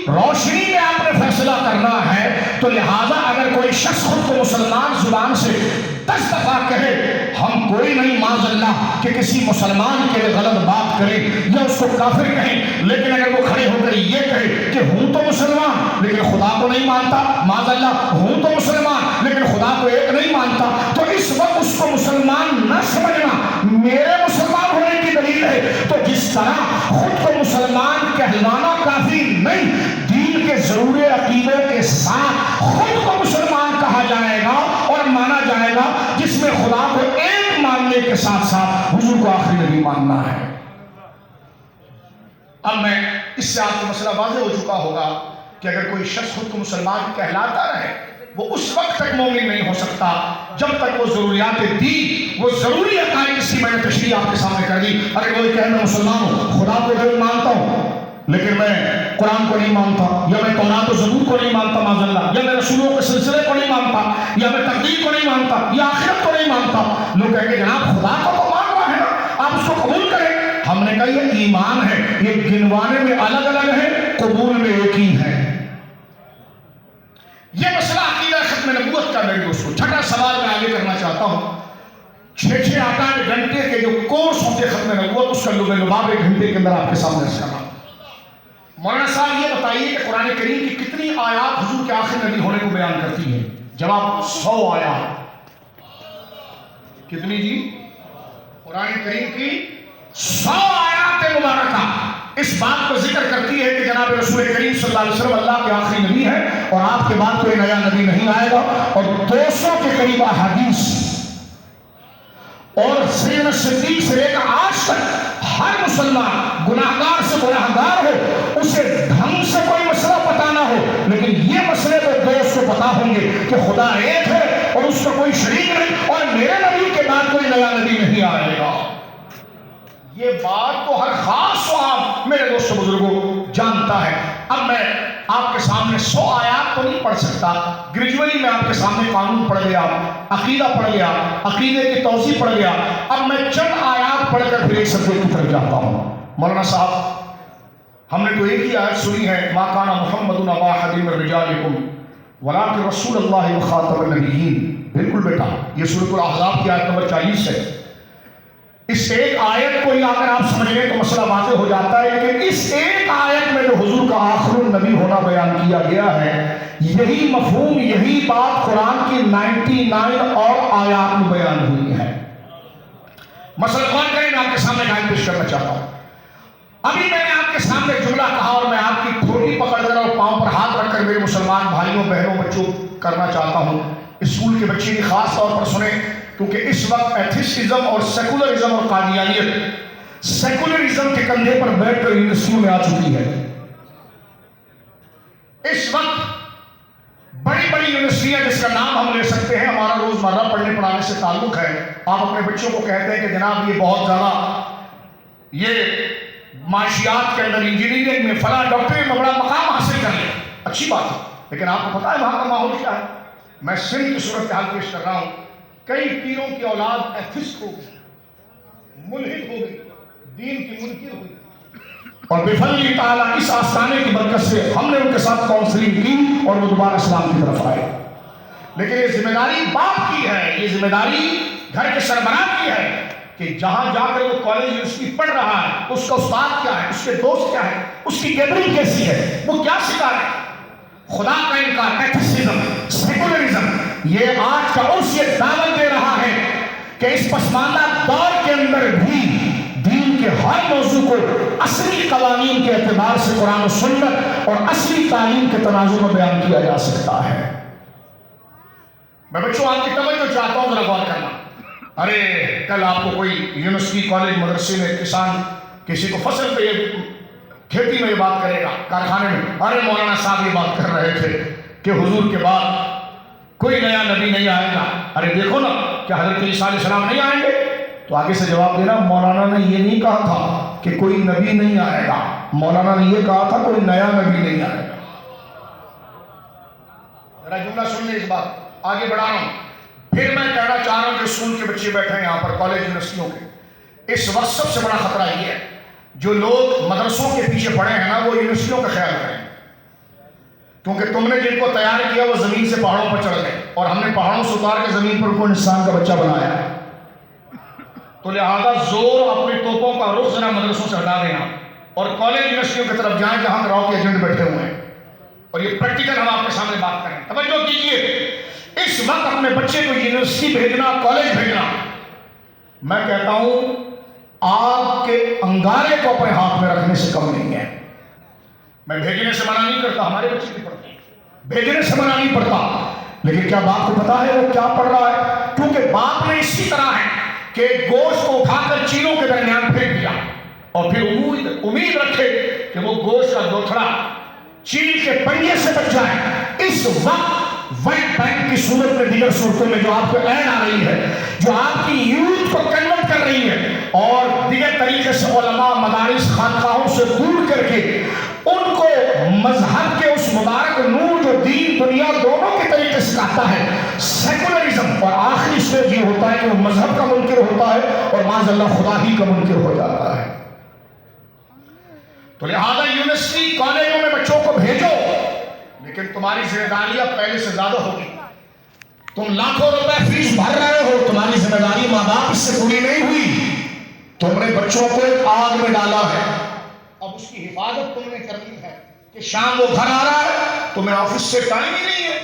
روشنی میں آپ نے فیصلہ کرنا ہے. تو لہذا اگر کوئی شخص خود کو مسلمان زبان سے 10 دفعہ کہے، ہم کوئی نہیں معاذ اللہ کہ کسی مسلمان کے لیے غلط بات کریں یا اس کو کافر کہیں، لیکن اگر وہ کھڑے ہو کر یہ کہے کہ ہوں تو مسلمان لیکن خدا کو نہیں مانتا، معاذ اللہ ہوں تو مسلمان لیکن خدا کو ایک نہیں مانتا، تو اس وقت اس کو مسلمان نہ سمجھنا میرے مسلمان ہونے کی دلیل ہے. تو جس طرح خود کو مسلمان کہلانا کافی نہیں، دین کے ضروری عقیدے کے ساتھ خود کو مسلمان کہا جائے گا اور مانا جائے گا، جس میں خدا کو ایک ماننے کے ساتھ ساتھ حضور کو آخری نبی ماننا ہے. اب میں اس سے آپ کو مسئلہ واضح ہو چکا ہوگا کہ اگر کوئی شخص خود کو مسلمان کہلاتا رہے وہ اس وقت تک مومن نہیں ہو سکتا جب تک وہ ضروریات دین، وہ ضروری عقائد جس کی میں نے تشریح آپ کے سامنے کر دی. اگر کوئی کہے میں مسلمان ہوں، خدا کو ضرور مانتا ہوں لیکن میں قرآن کو نہیں مانتا، یا میں تورات و زبور کو نہیں مانتا معاذ اللہ، یا میں رسولوں کے سلسلے کو نہیں مانتا، یا میں تقدیر کو نہیں مانتا، یا آخرت کو نہیں مانتا، لوگ کہیں گے جناب خدا کو تو مان رہا ہے نا، آپ اس کو قبول کریں. ہم نے کہا یہ ایمان ہے، یہ گنوانے میں الگ الگ ہے، قبول میں ایک ہی ہے. یہ مسئلہ عقیدہ ختم نبوت کا میرے دوستو. چھٹا سوال میں آگے کرنا چاہتا ہوں. 6-8 گھنٹے کے جو کورس ہوتے ختم نبوت، اس کا لباب 1 گھنٹے کے اندر آپ کے سامنے رکھ رہا ہوں. مولانا صاحب یہ بتائیے کہ قرآن کریم کی کتنی آیات حضور کے آخر نبی ہونے کو بیان کرتی ہے؟ جواب 100 آیات. کتنی جی؟ قرآن کریم کی 100 آیات مبارکہ اس بات کو ذکر کرتی ہے کہ جناب رسول کریم صلی اللہ علیہ وسلم اللہ کے آخری نبی ہے اور آپ کے بعد کوئی نیا نبی نہیں آئے گا. اور 200 کے قریب احادیث اور سیدنا صدیق سے لے کر آج تک ہر مسلمان گناہگار سے گناہگار ہو، اسے ڈھنگ سے کوئی مسئلہ پتا نہ ہو، لیکن یہ مسئلے تو دوست کو پتا ہوں گے کہ خدا ایک ہے اور اس کا کوئی شریک نہیں، اور میرے نبی کے بعد کوئی نیا نبی نہیں آئے گا۔ یہ بات تو ہر خاص و عام میرے دوست و بزرگوں جانتا ہے۔ اب میں آپ کے سامنے 100 آیات تو نہیں پڑھ سکتا، گریجولی میں آپ کے سامنے قانون پڑھ گیا، عقیدہ پڑھ گیا، عقیدے کی توضیح پڑھ گیا۔ اب میں چند آیات پڑھ کر پھر ایک سبجیکٹ کی طرف جاتا ہوں۔ مولانا صاحب، ہم نے تو ایک ہی آیت سنی ہے، ما کان محمد ابا احد من رجالکم ولکن رسول اللہ وخاتم النبیین۔ بالکل بیٹا، یہ سورۃ الاحزاب کی آیت نمبر 40 ہے۔ اس ایک آیت کو ہی اگر آپ سمجھ لیں تو مسئلہ واضح ہو جاتا ہے، لیکن اس ایک آیت میں جو حضور کا آخر النبی ہونا بیان کیا گیا ہے، یہی مفہوم، یہی بات قرآن کی 99 اور آیات میں بیان ہوئی ہے۔ مسئلہ غور کریں، میں آپ کے سامنے قائم پیش کرنا چاہتا ہوں۔ ابھی میں نے آپ کے سامنے جملہ کہا اور میں آپ کی ٹھوٹی پکڑ کر اور پاؤں پر ہاتھ رکھ کر میرے مسلمان بھائیوں بہنوں بچوں کرنا چاہتا ہوں۔ اسکول کے بچے بھی خاص طور پر سنیں، کیونکہ اس وقت ایتھیسزم اور سیکولرزم اور قادیانیت سیکولرزم کے کندھے پر بیٹھ کر یونیورسٹیوں میں آ چکی ہے۔ اس وقت بڑی بڑی یونیورسٹیاں جس کا نام ہم لے سکتے ہیں، ہمارا روزمرہ پڑھنے پڑھانے سے تعلق ہے، آپ اپنے بچوں کو کہتے ہیں کہ جناب یہ بہت زیادہ یہ معاشیات کے اندر انجینئرنگ میں فلاں ڈاکٹری میں بڑا مقام حاصل کر لیں، اچھی بات ہے، لیکن آپ کو پتا ہے وہاں کا ماحول کیا ہے؟ میں سندھ کی صورتحال پیش کر رہا ہوں۔ کئی پیروں کی اولاد ایتھسٹ ہو گئی، ملحد ہو گئی، دین کی منکر ہوئی، اور بفضل تعالیٰ اس آستانے کی برکت سے ہم نے ان کے ساتھ کاؤنسلنگ کی اور وہ دوبارہ اسلام کی طرف آئے۔ لیکن یہ ذمہ داری باپ کی ہے، یہ ذمہ داری گھر کے سربراہ کی ہے کہ جہاں جا کر وہ کالج یونیورسٹی پڑھ رہا ہے، اس کا استاد کیا ہے، اس کے دوست کیا ہے، اس کی گیدرنگ کیسی ہے، وہ کیا سکھا رہے ہیں۔ خدا کا انکار، ایتھیسزم، سیکولرزم، یہ آج کا عرص یہ دعوت دے رہا ہے کہ اس پسماندہ دور کے اندر بھی دین کے ہر موضوع کو اصلی قوانین کے اعتبار سے قرآن و سنت اور اصلی تعلیم کے تناظر میں بیان کیا جا سکتا ہے۔ میں بچوں آپ کی توجہ چاہتا ہوں، ذرا غور کرنا۔ ارے کل آپ کو کوئی یونیورسٹی کالج مدرسے میں کسان کسی کو فصل پہ کھیتی میں یہ بات کرے گا، کارخانے میں، ارے مولانا صاحب یہ بات کر رہے تھے کہ حضور کے بعد کوئی نیا نبی نہیں آئے گا، ارے دیکھو نا کیا حضرت عیسیٰ علیہ السلام نہیں آئیں گے؟ تو آگے سے جواب دینا، مولانا نے یہ نہیں کہا تھا کہ کوئی نبی نہیں آئے گا، مولانا نے یہ کہا تھا کوئی نیا نبی نہیں آئے گا۔ ذرا جملہ سن لیں، اس بات آگے بڑھا رہا ہوں۔ پھر میں کہنا چاہ رہا ہوں کہ اسکول کے بچے بیٹھے ہیں یہاں پر، کالج یونیورسٹیوں کے، اس وقت سب سے بڑا خطرہ یہ ہے جو لوگ مدرسوں کے پیچھے پڑے ہیں نا، وہ یونیورسٹیوں کا خیال کریں، کیونکہ تم نے جن کو تیار کیا وہ زمین سے پہاڑوں پر چڑھ گئے، اور ہم نے پہاڑوں سے اتار کے زمین پر ان کو انسان کا بچہ بنایا ہے۔ تو لہذا زور اپنی توپوں کا رخ ذرا مدرسوں سے ہٹا دینا اور کالج یونیورسٹیوں کی طرف جائیں جہاں راؤ کے ایجنٹ بیٹھے ہوئے ہیں، اور یہ پریکٹیکل ہم آپ کے سامنے بات کریں۔ توجہ کیجیے، اس وقت اپنے بچے کو یونیورسٹی بھیجنا، کالج بھیجنا، میں کہتا ہوں آگ کے انگارے کو اپنے ہاتھ میں رکھنے سے کم نہیں ہے۔ میں بھیجنے سے منع نہیں کرتا، ہمارے بچے بھی پڑھتے ہیں، بھیجنے سے منع نہیں پڑتا، لیکن کیا باپ کو پتا ہے وہ کیا پڑھ رہا ہے؟ کیونکہ باپ نے اسی طرح ہے کہ گوشت کو اٹھا کر چیلوں کے درمیان پھینک دیا اور پھر امید رکھے کہ وہ گوشت کا دوتھڑا چیل کے پنجے سے بچ جائے۔ اس وقت ورلڈ بینک کی صورت میں، دیگر صورتوں میں جو آپ کو عین آ رہی ہے، جو آپ کی یوتھ کو کنورٹ کر رہی ہے، اور دیگر طریقے سے علماء مدارس خانقاہوں سے دور کر کے ان کو مذہب کے اس مبارک نور جو دین دنیا دونوں کے طریقے سے کہتا ہے، سیکولرزم، اور آخری اسٹیج یہ ہوتا ہے کہ وہ مذہب کا منکر ہوتا ہے اور معاذ اللہ خدا ہی کا منکر ہو جاتا ہے۔ تو لہذا یونیورسٹی کالجوں میں بچوں کو بھیجو، لیکن تمہاری ذمہ داریاں پہلے سے زیادہ ہوگی۔ تم لاکھوں روپے فیس بھر رہے ہو، تمہاری ذمہ داری ماں باپ اس سے پوری نہیں ہوئی، تم نے بچوں کو ایک آگ میں ڈالا ہے، اب اس کی حفاظت تم نے کرنی ہے کہ شام وہ گھر آ رہا ہے، تمہیں آفس سے ٹائم ہی نہیں ہے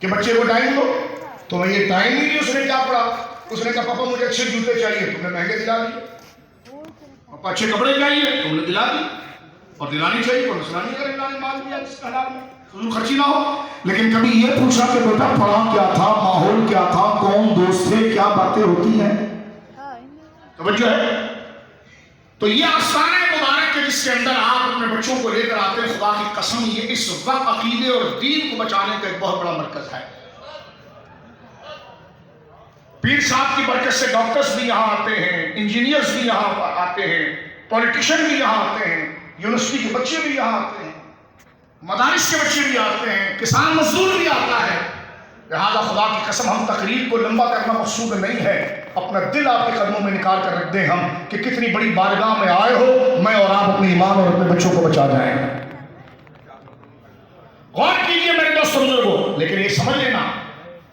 کہ بچے کو ٹائم دو، تمہیں یہ ٹائم ہی نہیں۔ اس نے کیا پڑھا؟ اس نے کہا پاپا مجھے اچھے جوتے چاہیے، تم نے مہنگے دلا دیے، پاپا اچھے کپڑے چاہیے، تم نے دلا دی، اور دلانی چاہیے اور نسلانی کا اللہ نے مال دیا اس حالات میں، فضول خرچی نہ ہو۔ لیکن کبھی یہ پوچھا کہ بیٹا پڑھا کیا تھا، ماحول کیا تھا، کون دوست تھے، کیا باتیں ہوتی ہیں؟ توجہ ہے؟ تو یہ آستانہ مبارک ہے جس کے اندر آپ اپنے بچوں کو لے کر آتے ہیں، خدا کی قسم یہ اس وقت عقیدے اور دین کو بچانے کا ایک بہت بڑا مرکز ہے۔ پیر صاحب کی برکت سے ڈاکٹرز بھی یہاں آتے ہیں، انجینئرز بھی یہاں آتے ہیں، پولیٹیشین بھی یہاں آتے ہیں، یونیورسٹی کے بچے بھی یہاں آتے ہیں، مدارس کے بچے بھی آتے ہیں، کسان مزدور بھی آتا ہے۔ لہذا خدا کی قسم ہم تقریر کو لمبا کرنا مقصود نہیں ہے، اپنا دل آپ کے قدموں میں نکال کر رکھ دیں ہم کہ کتنی بڑی بارگاہ میں آئے ہو، میں اور آپ اپنے ایمان اور اپنے بچوں کو بچا جائیں۔ غور کیجئے میرے دوست بزرگوں، لیکن یہ سمجھ لینا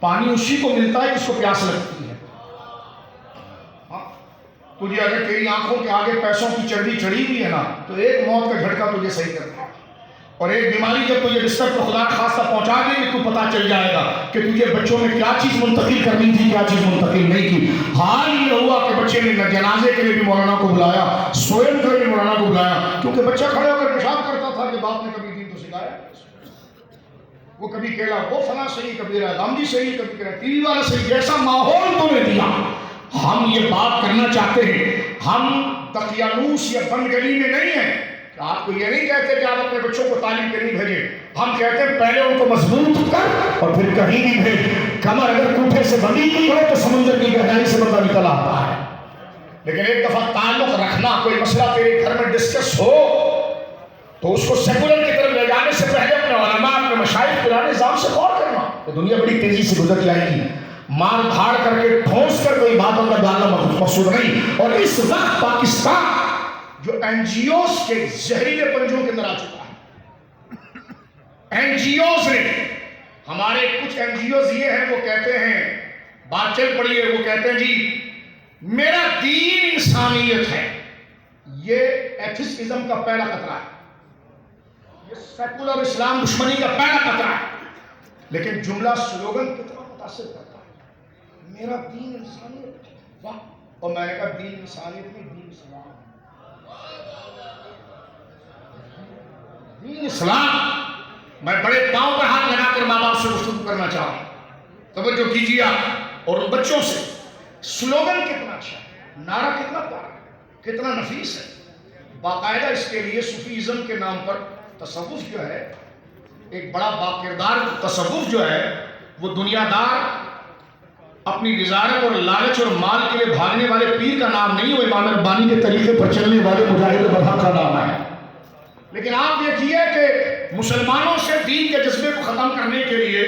پانی اسی کو ملتا ہے جس کو پیاس لگتی ہے۔ تجھے اگر تیری آنکھوں کے آگے پیسوں کی چربی چڑھی ہوئی ہے نا تو ایک موت کا جھٹکا تجھے صحیح کرتا ہے، اور ایک بیماری جب تجھے بستر پر خدا خاصہ پہنچا دے گی تو پتہ چل جائے گا کہ تجھے بچوں میں کیا چیز منتقل کرنی تھی، کیا چیز منتقل نہیں کی۔ حال یہ ہوا کہ بچے نے جنازے کے لیے بھی مولانا کو بلایا، سوئم کے لیے بھی مولانا کو بلایا، کیونکہ بچہ کھڑے ہو کر پیشاب کرتا تھا کہ باپ نے کبھی دین تو سکھایا، وہ کبھی کہلا وہ فلاں صحیح، کبھی رامجی صحیح، کبھی کہلا ٹی وی والا صحیح، جیسا ماحول تمہیں دیا۔ ہم یہ بات کرنا چاہتے ہیں، ہم دقیانوس یا بند گلی میں نہیں ہیں۔ آپ کو یہ نہیں کہتے کہ آپ اپنے بچوں کو تعلیم کے نہیں بھیجیں، ہم کہتے ہیں پہلے ان کو مضبوط کر اور پھر کہیں بھی بھیج۔ کمر اگر کوٹھے سے بندھی کی ہو تو سمندر کی گہرائی سے بندہ نکل آتا ہے، لیکن ایک دفعہ تعلق رکھنا، کوئی مسئلہ تیرے گھر میں ڈسکس ہو تو اس کو سیکولر کی طرف لے جانے سے پہلے اپنے علماء، اپنے مشائخ قرآن نظام سے غور کرنا۔ تو دنیا بڑی تیزی سے گزر جائے گی، مار دھاڑ کر کے ٹھونس کر کوئی بات ان کا ڈالنا مقصود نہیں۔ اور اس وقت پاکستان جو این جی اوز کے زہریلے پنجوں کے اندر آ چکا ہے، این جی اوز نے، ہمارے کچھ این جی اوز یہ ہیں وہ کہتے ہیں، بات چل پڑی ہے، وہ کہتے ہیں جی میرا دین انسانیت ہے۔ یہ ایتھسٹزم کا پہلا خطرہ ہے، یہ سیکولر اسلام دشمنی کا پہلا خطرہ ہے، لیکن جملہ سلوگن کتنا متاثر کرتا ہے، میرا دین انسانیت ہے۔ واہ! اور میں نے کہا دین انسانیت نہیں، دین اسلام، دین اسلام۔ میں بڑے پاؤں پر ہاتھ لگا کر ماں باپ سے گفتگو کرنا چاہوں، توجہ کیجیے آپ، اور بچوں سے سلوگن کتنا اچھا ہے، نعرہ کتنا پیارا ہے، کتنا نفیس ہے۔ باقاعدہ اس کے لیے صوفیزم کے نام پر تصوف جو ہے، ایک بڑا باکردار تصوف جو ہے، وہ دنیا دار اپنی نظارت اور لالچ اور مال کے لیے بھاگنے والے پیر کا نام نہیں، وہ امام ربانی کے طریقے پر چلنے والے مجاہد برہا کا نام ہے۔ لیکن آپ دیکھیے کہ مسلمانوں سے دین کے جذبے کو ختم کرنے کے لیے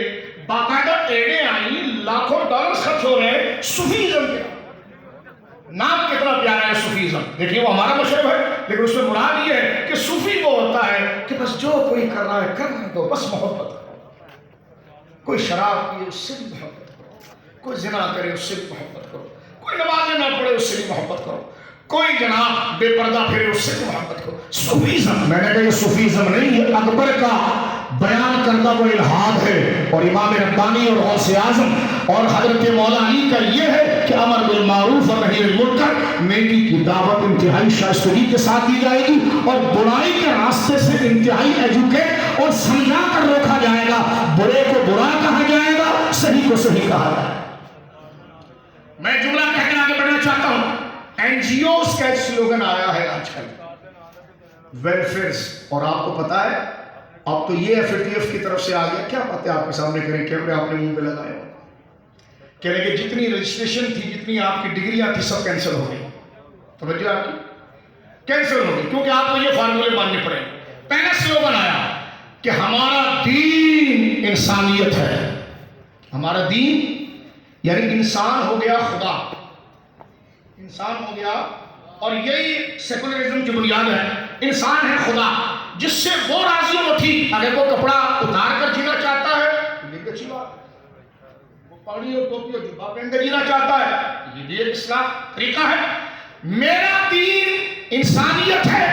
باقاعدہ ایڈیں آئیں، لاکھوں ڈالر خرچ ہو رہے ہیں صوفیزم کے نام۔ کتنا پیارا ہے صوفیزم، دیکھیے وہ ہمارا مشرب ہے، لیکن اس میں مراد یہ ہے کہ صوفی وہ ہوتا ہے کہ بس جو کوئی کر رہا ہے کرنے دو، بس محبت کرو۔ کوئی شراب پیے اس سے بھی محبت کرو، کوئی زنا کرے اس سے بھی محبت کرو، کوئی نمازیں نہ پڑھے اس سے بھی محبت کرو، کوئی جناب بے پردہ پھرے اس سے بھی محبت کرو۔ صوفیزم، میں نے کہا یہ صوفیزم نہیں، یہ اکبر کا بیان کردہ وہ الہاد ہے، اور امام ربانی اور غوث اعظم اور حضرت مولا علی کا یہ ہے کہ امر بالمعروف اور نہی عن المنکر، نیکی کی دعوت انتہائی شائستگی کے ساتھ دی جائے گی، اور برائی کے راستے سے انتہائی ایجوکیٹ اور سمجھا کر روکا جائے گا۔ برے کو برا کہا جائے گا، صحیح کو صحیح کہا جائے گا۔ میں جملہ کہہ کر آگے بڑھنا چاہتا ہوں، این جی اوز کا ایک سلوگن آیا ہے آج کل، ویلفیئرز، اور آپ کو پتا ہے اب تو یہ ایف ٹی ایف کی طرف سے آ گیا، کیا بات ہے آپ کے سامنے کریں، کیمرے آپ نے منہ پہ لگائے ہو، کہہ رہے کہ جتنی رجسٹریشن تھی، جتنی آپ کی ڈگریاں تھی، سب کینسل ہو گئی۔ توجہ آپ کی، کینسل ہو گئی، کیونکہ آپ کو یہ فارمولے ماننے پڑے۔ پہلا سلوگن آیا کہ ہمارا دین انسانیت ہے، ہمارا دین یعنی انسان ہو گیا خدا، انسان ہو گیا، اور یہی سیکولرزم کی بنیاد ہے، انسان ہے خدا، جس سے وہ راضی ہو ٹھیک، اگر وہ کپڑا اتار کر جینا چاہتا ہے یہ بھی اچھی بات ہے، وہ پاڑی اور ٹوپی اور جبہ پہن کر جینا چاہتا ہے یہ بھی ایک اسلام طریقہ ہے۔ میرا دین انسانیت ہے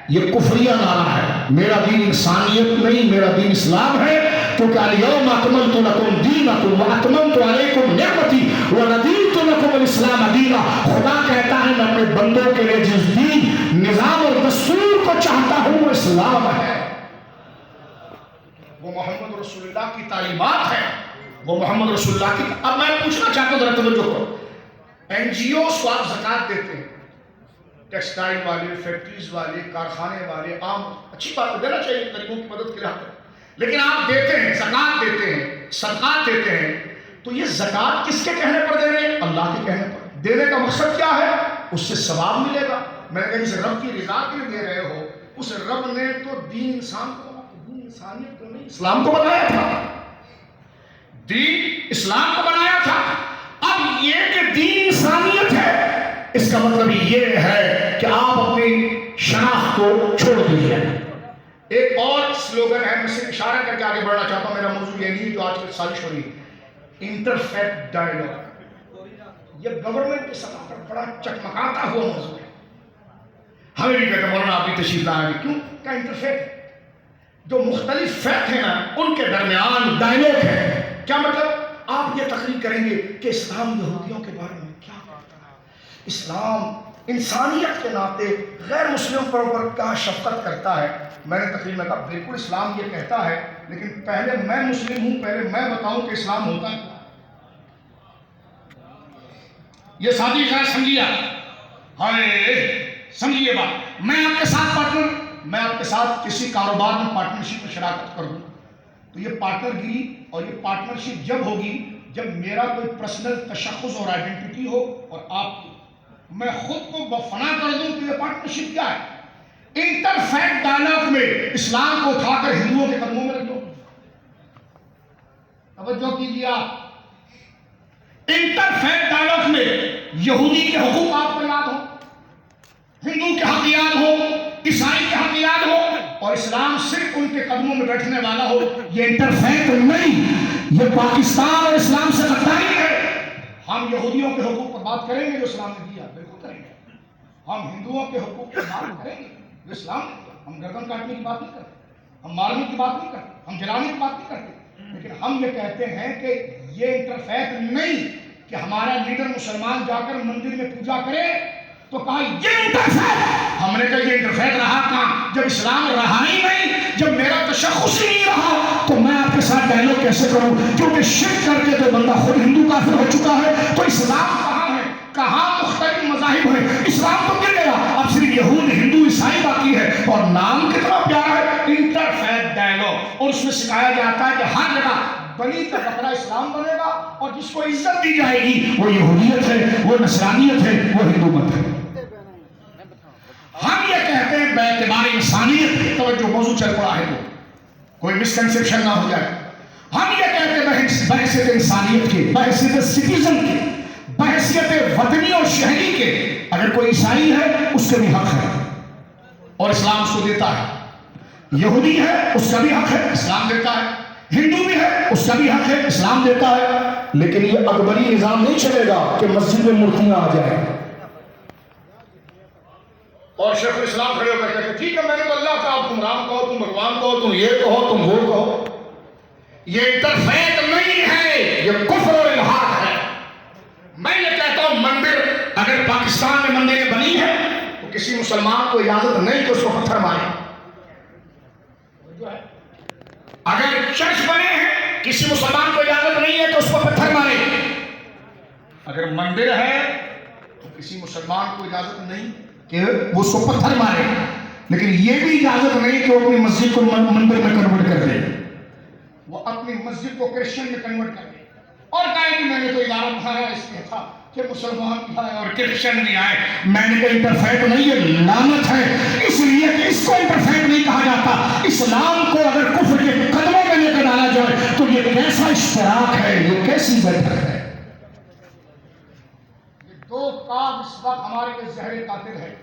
یہ کفریہ نعرہ ہے، میرا دین انسانیت نہیں، میرا دین اسلام ہے، کیونکہ الیوم اکملت لکم دینکم واتممت علیکم نعمتی وردیت لکم الاسلام دینا۔ خدا کہتا ہے میں اپنے بندوں کے لیے جس دین، نظام اور دستور کو چاہتا ہوں وہ اسلام ہے، وہ محمد رسول اللہ کی تعلیمات ہے، وہ محمد رسول اللہ کی۔ اب میں پوچھنا چاہتا ہوں ذرا توجہ کرو، این جی اوز کو آپ زکوٰۃ دیتے ہیں، ٹیکسٹائل والے، فیکٹریز والے، کارخانے والے، عام اچھی بات ہے، دینا چاہیے غریبوں کی مدد کے لیے، لیکن آپ دیتے ہیں، زکوٰۃ دیتے ہیں، صدقات دیتے ہیں، تو یہ زکوٰۃ کس کے کہنے پر دے رہے ہیں؟ اللہ کے کہنے پر۔ دینے کا مقصد کیا ہے؟ اس سے ثواب ملے گا۔ میں نے کہا جس رب کی رضا کے لیے دے رہے ہو، اس رب نے تو دین انسان کو، دین انسانیت کو نہیں، اسلام کو بنایا تھا، دین اسلام کو بنایا تھا۔ اب یہ کہ دین انسانیت ہے، اس کا مطلب یہ ہے کہ آپ اپنی شناخت کو چھوڑ دیجیے۔ ایک اور سلوگن ہے، میں صرف اشارہ کر کے آگے بڑھنا چاہتا ہوں، میرا موضوع یہ نہیں جو آج کل سازش ہو رہی ہے، انٹرفیتھ ڈائیلاگ۔ یہ گورنمنٹ کی سطح پر بڑا چکمکاتا ہوا موضوع ہے۔ ہمیں بھی کہتے ہیں مولانا آپ بھی تشریف لائیں گے، کیوں؟ کیا انٹرفیتھ جو مختلف فیتھ ہیں نا، ان کے درمیان ڈائیلاگ ہے۔ کیا مطلب؟ آپ یہ تقریر کریں گے کہ اسلام یہودیوں کے بارے میں کیا کہتا ہے، اسلام انسانیت کے ناطے غیر مسلم پر کیا شفقت کرتا ہے۔ میں نے تقریر میں کہا بالکل اسلام یہ کہتا ہے، لیکن پہلے میں مسلم ہوں، پہلے میں بتاؤں کہ اسلام ہوتا ہے۔ یہ ساتھی ذرا سمجھیے، سمجھیے بات۔ میں آپ کے ساتھ پارٹنر، میں آپ کے ساتھ کسی کاروبار میں پارٹنرشپ میں شراکت کر دوں تو یہ پارٹنر گیری اور یہ پارٹنرشپ جب ہوگی جب میرا کوئی پرسنل تشخص اور آئیڈینٹی ہو اور آپ کی، میں خود کو بفنا کر دوں تو یہ پارٹنرشپ کیا ہے؟ انٹرفیتھ ڈائیلاگ میں اسلام کو اٹھا کر ہندوؤں کے قدموں میں رکھ دو۔ توجہ کیجیے آپ، انٹرفیتھ ڈائیلاگ میں یہودی کے حقوق آپ کو یاد ہو، ہندو کے حق یاد ہو، عیسائی کے حق یاد ہو، اور اسلام صرف ان کے قدموں میں بیٹھنے والا ہو، یہ انٹرفیتھ نہیں، یہ پاکستان اور اسلام سے غداری ہے۔ ہم یہودیوں کے حقوق پر بات کریں گے جو اسلام نے دیا، بالکل کریں گے۔ ہم ہندوؤں کے حقوق پر بات کریں گے جو اسلام نے دیا۔ ہم گردن کاٹنے کی بات نہیں کرتے، ہم مارنے کی بات نہیں کرتے، ہم جلانے کی بات نہیں کرتے، لیکن ہم یہ کہتے ہیں کہ یہ انٹرفیتھ نہیں کہ ہمارا لیڈر مسلمان جا کر مندر میں پوجا کرے تو کہا یہ انٹرفیتھ۔ ہم نے کہا یہ انٹرفیتھ رہا کہاں جب اسلام رہا ہی نہیں، جب میرا تشخص ہی نہیں رہا تو میں آپ کے ساتھ ڈائیلاگ کیسے کروں؟ کیونکہ شرک کر کے تو بندہ خود ہندو کافر ہو چکا ہے، تو اسلام کہاں ہے؟ کہاں مختلف مذاہب ہیں؟ اسلام تو گر گیا، اب صرف یہود ہندو عیسائی باقی ہے، اور نام کتنا پیارا ہے، انٹرفیتھ ڈائیلاگ۔ اور اس میں سکھایا جاتا ہے کہ ہر جگہ بلی کا بکرا اسلام بنے گا اور جس کو عزت دی جائے گی وہ یہودیت ہے، وہ نصرانیت ہے، وہ ہندو مت ہے۔ ہم یہ کہتے ہیں باعتبار انسانیت، توجہ موضوع چل پڑا ہے تو کوئی مسکنسیپشن نہ ہو جائے، ہم یہ کہتے ہیں بحیثیت انسانیت کے، بحیثیت سٹیزن کے، بحیثیت وطنی اور شہری کے، اگر کوئی عیسائی ہے اس کے بھی حق ہے اور اسلام اس کو دیتا ہے، یہودی ہے اس کا بھی حق ہے، اسلام دیتا ہے، ہندو بھی ہے اس کا بھی حق ہے، اسلام دیتا ہے۔ لیکن یہ اکبری نظام نہیں چلے گا کہ مسجد میں مورتیاں آ جائیں اور شیخ الاسلام کھڑے ہو کر کہتے ٹھیک ہے میں نے تو اللہ کہا، تم رام کہو، تم بھگوان کہو، تم یہ کہو، تم وہ کہو۔ یہ انٹرفیتھ نہیں ہے، یہ کفر اور الحاد ہے۔ میں یہ کہتا ہوں مندر اگر پاکستان میں مندریں بنی ہیں تو کسی مسلمان کو اجازت نہیں کہ اس کو پتھر مارے۔ اگر چرچ بنے ہیں کسی مسلمان کو اجازت نہیں ہے کہ اس کو پتھر مارے۔ اگر مندر ہے تو کسی مسلمان کو اجازت نہیں کہ وہ اس کو پتھر مارے، لیکن یہ بھی اجازت نہیں کہ وہ اپنی مسجد کو مندر میں کنورٹ کر دے، وہ اپنی مسجد کو کرسچن میں کنورٹ کر دے اور کہے کہ میں نے تو ادارہ بنایا اس لیے تھا کہ مسلمان بھی آئے اور کرسچن بھی آئے۔ میں نے کہا انٹرفیتھ نہیں، یہ لعنت ہے، اس لیے کہ اس کو انٹرفیتھ نہیں کہا جاتا۔ اسلام کو اگر کفر کے قدموں میں لے کر ڈالا جائے تو یہ کیسا اشتراک ہے، یہ کیسی بیٹھک ہے۔ دو کام اس وقت ہمارے لیے زہر قاتل ہے،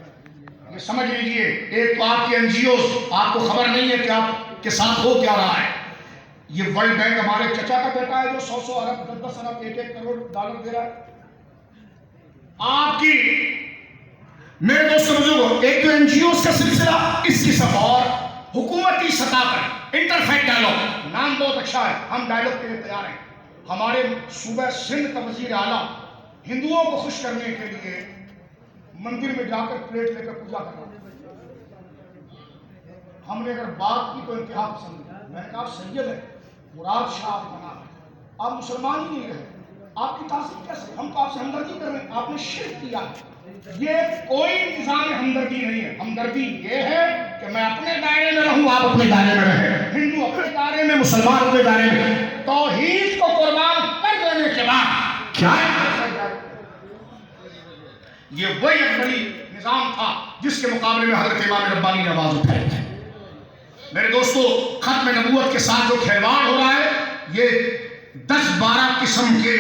یہ سمجھ لیجئے۔ ایک تو آپ کے این جی اوز، آپ کو خبر نہیں ہے کہ آپ کے ساتھ ہو کیا رہا ہے۔ یہ ورلڈ بینک ہمارے چچا کا بیٹا ہے جو 100 ارب 10 ارب 1 کروڑ ڈالر دے رہا ہے آپ کی۔ میرے دوست بزرگوں، ایک تو این جی اوز کا سلسلہ، اس کی سب اور حکومتی سطح پر انٹرفیتھ ڈائیلاگ، نام بہت اچھا ہے، ہم ڈائیلاگ کے لیے تیار ہیں۔ ہمارے صوبہ سندھ کا وزیر اعلیٰ ہندوؤں کو خوش کرنے کے لیے مندر میں جا کر پلیٹ لے کر پوجا کرنا۔ ہم نے اگر بات کی تو انتہا پسند ہے، میں نے کہا آپ سید ہے، مراد شاہ آپ کا نام ہے، آپ مسلمان ہی نہیں رہے، آپ کی تعظیم کیسے؟ ہم تو آپ سے ہمدردی کر رہے ہیں، آپ نے شرک کیا، یہ کوئی نظام ہمدردی نہیں ہے. ہمدردی یہ ہے کہ میں اپنے دائرے میں رہوں، آپ اپنے دائرے میں رہیں، ہندو اپنے دائرے میں، مسلمان اپنے دائرے میں. توحید کو قربان کر دینے کے بعد کیا ہے؟ یہ وہی ایک بڑی نظام تھا جس کے مقابلے میں حضرت امام ربانی نے آواز اٹھائی تھی. میرے دوستو، ختم نبوت کے ساتھ جو کھلواڑ ہو رہا ہے، یہ 10-12 قسم کے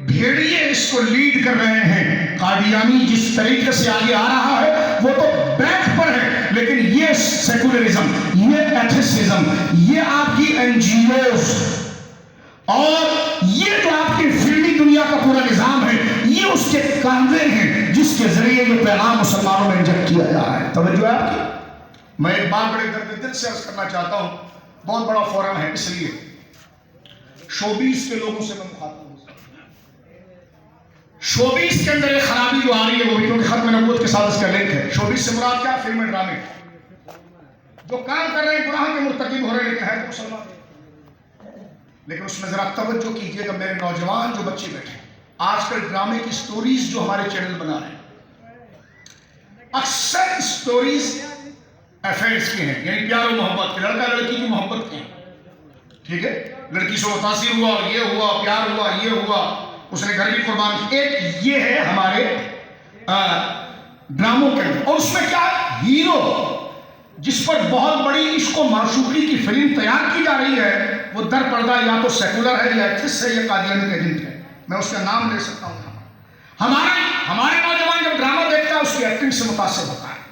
بھیڑیے اس کو لیڈ کر رہے ہیں. قادیانی جس طریقے سے آگے آ رہا ہے وہ تو بیک پر ہے، لیکن یہ سیکولرزم، یہ ایتھیسزم، یہ آپ کی این جی اوز اور یہ جو آپ کی فلمی دنیا کا پورا نظام ہے، یہ اس کے کانوے ہیں جس کے ذریعے یہ پیغام مسلمانوں میں انجیکٹ کیا جا رہا ہے. توجہ ہے آپ کی؟ میں ایک بات بڑے درد دل سے عرض کرنا چاہتا ہوں. بہت بڑا فورم ہے، اس لیے شوبیز کے لوگوں سے میں مخاطب ہوں. شوبیز کے اندر ایک خرابی جو آ رہی ہے وہ بھی کیونکہ ختم نبوت کے ساتھ اس کا لنک ہے. شوبیز سے مراد کیا؟ فلم اور ڈرامے جو کام کر رہے ہیں، گناہ کے مرتکب ہو رہے ہیں، لیکن ہے تو مسلمان. لیکن اس میں ذرا توجہ کیجئے گا میرے نوجوان جو بچے بیٹھے، آج کل ڈرامے کی سٹوریز جو ہمارے چینل بنا رہے ہیں، اکثر سٹوریز افیئرز کی ہیں، یعنی پیار و محبت کی، لڑکا لڑکی کی محبت کی. ٹھیک ہے، لڑکی سے متاثر ہوا، یہ ہوا، پیار ہوا، یہ ہوا، اس نے گھر بھی قربان کی. ایک یہ ہے ہمارے ڈراموں کے اندر. اور اس میں کیا ہیرو جس پر بہت بڑی عشق و معشوقی کی فلم تیار کی جا رہی ہے، وہ در پردہ یا تو سیکولر ہے، یا ایتھس ہے، یا قادیانی کا ایجنٹ ہے. میں اس کا نام لے سکتا ہوں. ہمارے نوجوان جب ڈرامہ دیکھتا ہے اس کی ایکٹنگ سے متاثر ہوتا ہے،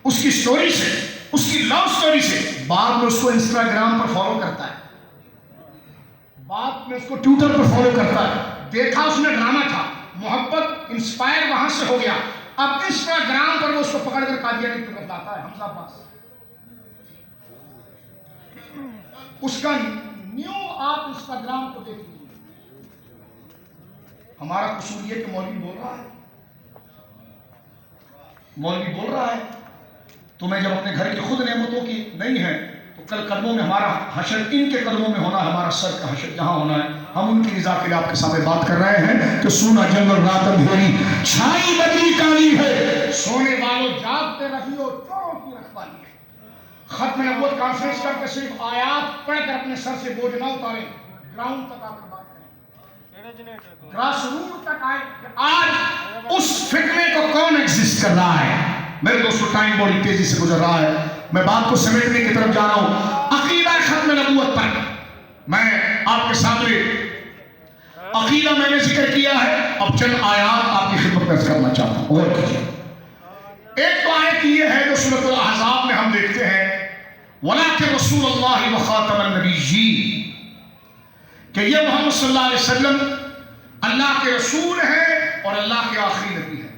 اس کی سٹوری سے، اس کی لو سٹوری سے. بعد میں اس کو انسٹاگرام پر فالو کرتا ہے، بعد میں اس کو ٹویٹر پر فالو کرتا ہے. دیکھا اس میں ڈرامہ تھا، محبت انسپائر وہاں سے ہو گیا. اب انسٹاگرام پر وہ اس کو پکڑ کر قادیانی کی طرف لاتا ہے. حمزہ عباس اس کا نیو آپ انسٹاگرام کو دیکھ لیجیے. ہمارا قصور یہ کہ مولوی بول رہا ہے، مولوی بول رہا ہے. تمہیں جب اپنے گھر کی خود نعمتوں کی نہیں ہے تو کل قدموں میں ہمارا حشر ان کے قدموں میں ہونا ہے، ہمارا سر کا حشر جہاں ہونا ہے. ہم ان کی رضا کے لیے آپ کے سامنے بات کر رہے ہیں کہ سونا جنگل رات اندھیری چھائی بدلی کالی ہے، سونے والوں جاگتے رہیو چوروں کی رکھوالی ہے. ختم نبوت کانفرنس کر کے صرف آیات پڑھ کر اپنے سر سے بوجھ نہ اتاریں، گراؤنڈ تک آپ بات کریں، گراس روٹ تک آئے. آج اس فتنے کو کون ایگزسٹ کر رہا ہے؟ میرے دوستو، ٹائم بڑی تیزی سے گزر رہا ہے، میں بات کو سمیٹنے کی طرف جا رہا ہوں. عقیدہ ختم نبوت پر میں آپ کے سامنے عقیدہ میں نے ذکر کیا ہے. اب چند آیات آپ کی خدمت میں کرنا چاہتا ہوں، غور کیجیے. ایک تو آیت یہ ہے جو سورۃ الاحزاب میں ہم دیکھتے ہیں، وَلَٰكِن رَسُولَ اللَّهِ وَخَاتَمَ النَّبِيِّينَ، کہ یہ محمد صلی اللہ علیہ وسلم اللہ کے رسول ہیں اور اللہ کے آخری نبی ہیں.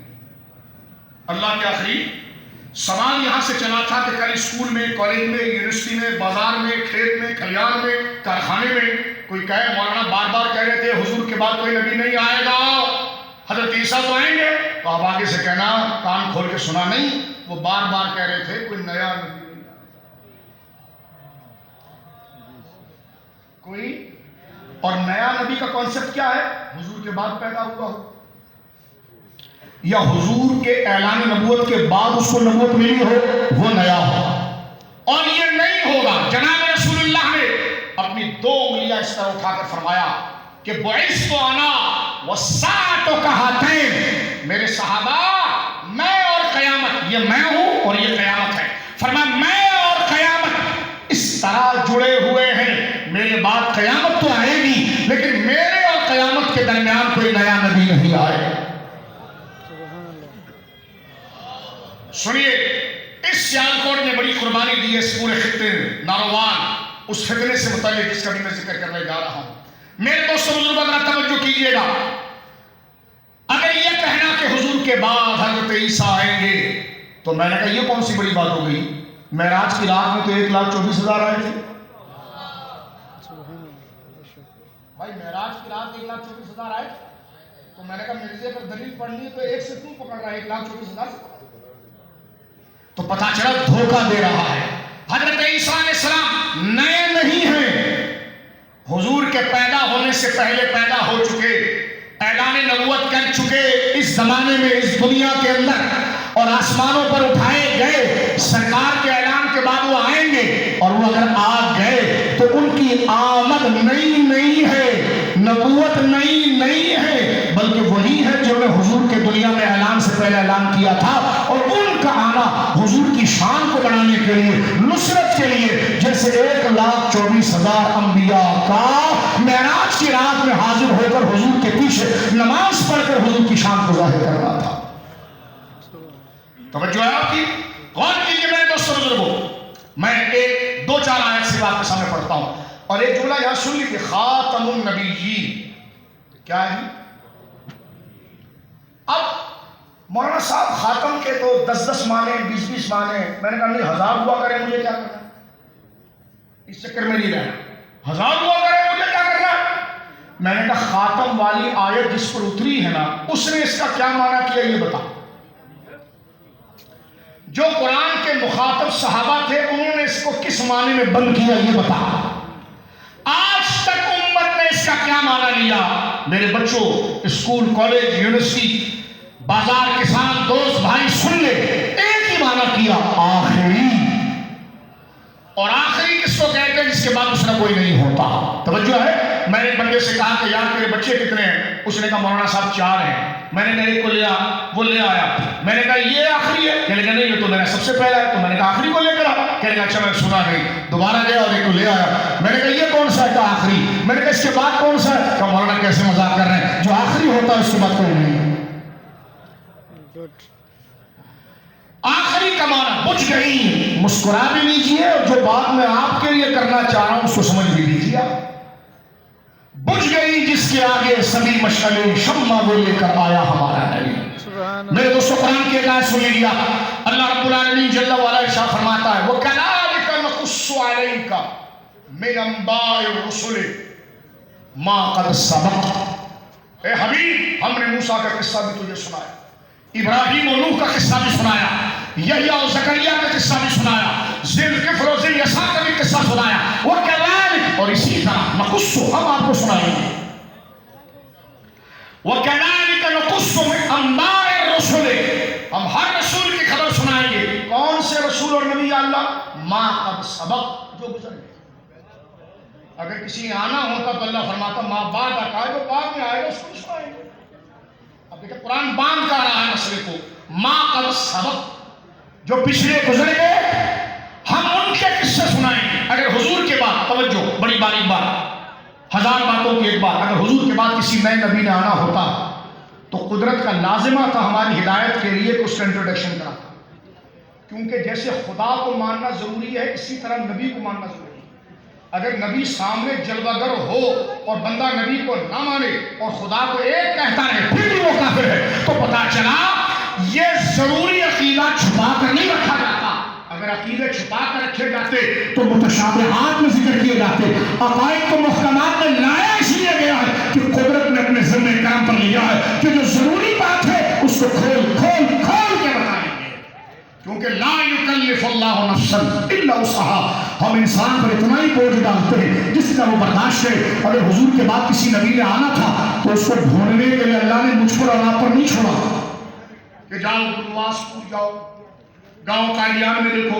اللہ کے آخری. سوال یہاں سے چلا تھا کہ کل اسکول میں، کالج میں، یونیورسٹی میں، بازار میں، کھیت میں، کھلیان میں، کارخانے میں کوئی کہے مولانا بار بار کہہ رہے تھے حضور کے بعد کوئی نبی نہیں آئے گا، حضرت عیسیٰ تو آئیں گے. تو آپ آگے سے کہنا کان کھول کے سنا نہیں، وہ بار بار کہہ رہے تھے کوئی نیا نبی نہیں آئے کوئی. اور نیا نبی کا کانسیپٹ کیا ہے؟ حضور کے بعد پیدا ہوا ہو یا حضور کے اعلان نبوت کے بعد اس کو نبوت ملی ہو، وہ نیا ہو. اور یہ نہیں ہوگا. جناب رسول اللہ نے اپنی 2 انگلیاں اس طرح اٹھا کر فرمایا کہ بعثت انا والساعة کہاتین، میرے صحابہ میں اور قیامت، یہ میں ہوں اور یہ قیامت ہے. فرمایا میں اور قیامت اس طرح جڑے ہوئے ہیں، میرے بعد قیامت تو آئے گی لیکن میرے اور قیامت کے درمیان کوئی نیا نبی نہیں آئے. سنیے، اس سیالکوٹ نے بڑی قربانی دی ہے، اس پورے خطے ناروان، اس فتنے سے متعلق جس کا بھی میں ذکر کرنے جا رہا ہوں. میرے دوستوں بزرگوں ذرا توجہ کیجیے گا. اگر یہ کہنا کہ حضور کے بعد حضرت عیسیٰ آئیں گے تو میں نے کہا یہ کون سی بڑی بات ہو گئی؟ معراج کی رات میں تو 1,24,000 آئے تھے. بھائی معراج کی رات 1,24,000 آئے تو میں نے کہا مرزے پر دلیل پڑھنی ہے تو ایک سے کیوں پکڑ رہا ہے 1,24,000 سے؟ تو پتا چلا دھوکہ دے رہا ہے. حضرت عیسیٰ علیہ السلام نئے نہیں ہیں، حضور کے پیدا ہونے سے پہلے پیدا ہو چکے اعلان نبوت کر چکے اس زمانے میں اس دنیا کے اندر اور آسمانوں پر اٹھائے گئے، سرکار کے اعلان کے بعد وہ آئیں گے، اور وہ اگر آ گئے تو ان کی آمد نئی نہیں ہے، نبوت نئی نہیں ہے، بلکہ وہی ہے جو نے حضور کے دنیا میں اعلان سے پہلے اعلان کیا تھا، اور ان کا آنا حضور کی شان کو بڑھانے کے لیے، نصرت کے لیے، جیسے 1,24,000 انبیاء کا معراج کی رات میں حاضر ہو کر حضور کے پیچھے نماز پڑھ کر حضور کی شان کو ظاہر کرنا تھا۔ توجہ ہے آپ کی؟ غور کیجیے میرے دوستوں بزرگوں، میں ایک 2-4 آیت سے آپ کے سامنے پڑھتا ہوں، اور ایک جملہ یہاں سن لیجیے، خاتم النبیین کیا ہے؟ اب مولانا صاحب خاتم کے تو 10 معنی 20 معنی، میں نے کہا نہیں 1000 ہوا کرے، مجھے کیا کرنا، اس چکر میں نہیں رہنا، 1000 ہوا کرے مجھے کیا کرنا۔ میں نے کہا خاتم والی آیت جس پر اتری ہے نا، اس نے اس کا کیا معنی کیا یہ بتا۔ جو قرآن کے مخاطب صحابہ تھے انہوں نے اس کو کس معنی میں بند کیا یہ بتا۔ آج تک امت نے اس کا کیا معنی لیا؟ میرے بچوں، اسکول، کالج، یونیورسٹی، بازار، کسان، دوست، بھائی سن لے، ایک ہی معنی کیا، آخری۔ اور آخری کس کو کہتے ہیں؟ جس کے بعد اس میں کوئی نہیں ہوتا۔ توجہ ہے؟ میں نے ایک بندے سے کہا کہ یار تیرے بچے کتنے ہیں؟ اس نے کہا مولانا صاحب 4 ہیں۔ میں نے کہا ایک کو لیا، وہ لے آیا۔ میں نے کہا یہ آخری ہے؟ کہنے لگا نہیں یہ تو میرا سب سے پہلا ہے۔ تو میں نے کہا آخری کو لے کر آ۔ کہنے لگا اچھا میں نے سنا نہیں۔ دوبارہ گیا اور ایک کو لے آیا۔ میں نے کہا یہ کون سا ہے؟ کہا آخری۔ میں نے کہا اس کے بعد کون سا ہے؟ کہا مولانا کیسے مذاق کر رہے ہیں، جو آخری ہوتا ہے اس کے بعد کوئی نہیں۔ آخری کا معنی بجھ گئی، مسکرا بھی لیجئے، اور جو بات میں آپ کے لیے کرنا چاہ رہا ہوں اس کو سمجھ بھی لیجئے۔ بجھ گئی جس کے آگے سبھی مشعلیں، شمع وہ لے کر آیا ہمارا نبی۔ میرے دوستو قرآن کی ایک آیت سن لیجیے، اللہ رب العالمین جل وعلا ارشاد فرماتا ہے وَكَذَلِكَ نَقُصُّ عَلَيْكَ مِنْ أَنْبَاءِ الرُّسُلِ مَا قَدْ سَبَقَ۔ اے حبیب، ہم نے موسیٰ کا قصہ بھی تجھے سنایا، ابراہیم و نوح کا قصہ بھی سنایا، یحییٰ و زکریا کا قصہ بھی سنایا، ذوالکفل و ذواليسع کا بھی قصہ سنایا، وَكَذَلِكَ، اور اسی طرح نقص ہم آپ کو سنائیں گے، وَكَذَلِكَ نَقُصُّ مِنْ أَنْبَاءِ الرُّسُلِ، ہم ہر رسول کی خبر سنائیں گے۔ کون سے رسول اور نبی یا اللہ؟ مَا قَدْ سَبَقَ، جو گزر گئے۔ اگر کسی نے آنا ہوتا تو اللہ فرماتا ماں بعد کا ہے، جو بعد میں آئے گا اس کو سنائیں گے۔ اب دیکھیں قرآن باندھ کر رہا ہے مسئلے کو، مَا قَدْ سَبَقَ، جو پچھلے گزر گئے ہم ان کے قصے سنائیں گے۔ اگر حضور کے بعد، توجہ بڑی باریک بات، 1000 باتوں کی ایک بات، اگر حضور کے بعد کسی نئے نبی نے آنا ہوتا تو قدرت کا لازمہ تھا ہماری ہدایت کے لیے کہ اس کا انٹروڈکشن کرا، کیونکہ جیسے خدا کو ماننا ضروری ہے اسی طرح نبی کو ماننا ضروری ہے۔ اگر نبی سامنے جلوہ گر ہو اور بندہ نبی کو نہ مانے اور خدا کو ایک کہتا ہے پھر بھی وہ کافر ہے، تو پتا چلا یہ ضروری عقیدہ چھپا کر نہیں رکھا جاتا۔ اگر عقیدے چھپا کر رکھے جاتے تو متشابہات میں ذکر کیے جاتے، عقائد کو محکمات میں لایا اس لیے گیا ہے کہ قدرت نے اپنے ذمہ کام پر لیا ہے کہ جو ضروری بات ہے اس کو کھول کے بتائیں گے، کیونکہ لا یکلف اللہ نفسا الا وسعہا، ہم انسان پر اتنا ہی بوجھ ڈالتے ہیں جس کا وہ برداشت ہے۔ اگر حضور کے بعد کسی نبی نے آنا تھا تو اس کو ڈھونڈنے کے لیے اللہ نے مجھ پر اور آپ پر نہیں چھوڑا کہ جاؤ گلواس پور جاؤ، گاؤں قادیان میں دیکھو،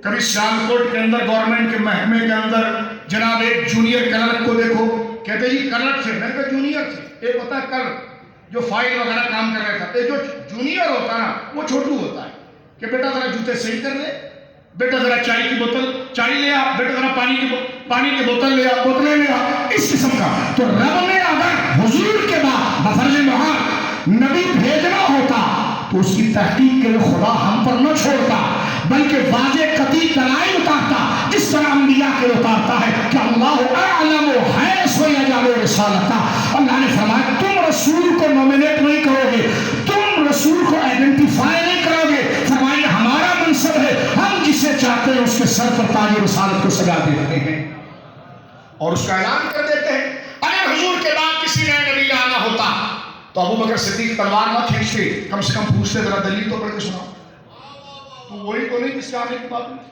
کبھی سیالکوٹ کے اندر گورنمنٹ کے محکمے کے اندر جناب ایک جونیئر کلرک کو دیکھو، کہتے جی کلرک تھے، میں نے کہا جونیئر تھے، ایک ہوتا ہے کلرک جو فائل وغیرہ کام کر رہا تھا، ایک جو جونیئر ہوتا ہے نا وہ چھوٹو ہوتا ہے کہ بیٹا ذرا جوتے صحیح کر لے، بیٹا ذرا چائے کی بوتل چائے لے آ، بیٹا ذرا پانی کی بوتل لے آ، بوتلیں لے آ، اس قسم کا۔ تو رب نے اگر حضور کے بعد بفرض محال نبی بھیجنا ہوتا تو اس کی تحقیق کے لیے خدا ہم پر نہ چھوڑتا بلکہ واضح قطعی دلائل اتارتا، جس طرح انبیاء کے اتارتا ہے کہ اللہ اعلم حیث یجعل رسالتہ۔ اللہ نے فرمایا تم رسول کو نومینیٹ نہیں کرو گے، تم رسول کو آئیڈینٹیفائی نہیں کرو گے، فرمایا ہمارا منصب ہے، ہم جسے چاہتے ہیں اس کے سر پر تاج رسالت کو سجا دیتے ہیں اور اس کا اعلان کر دیتے ہیں۔ اگر حضور کے بعد کسی نئے نبی آنا ہوتا تو ابو بکر صدیق تلوار نہ کھینچتے، کم سے کم پوچھتے ذرا دلیل تو پڑھ کے سناؤ، تو وہی تو نہیں جس کے آنے کی بات نہیں۔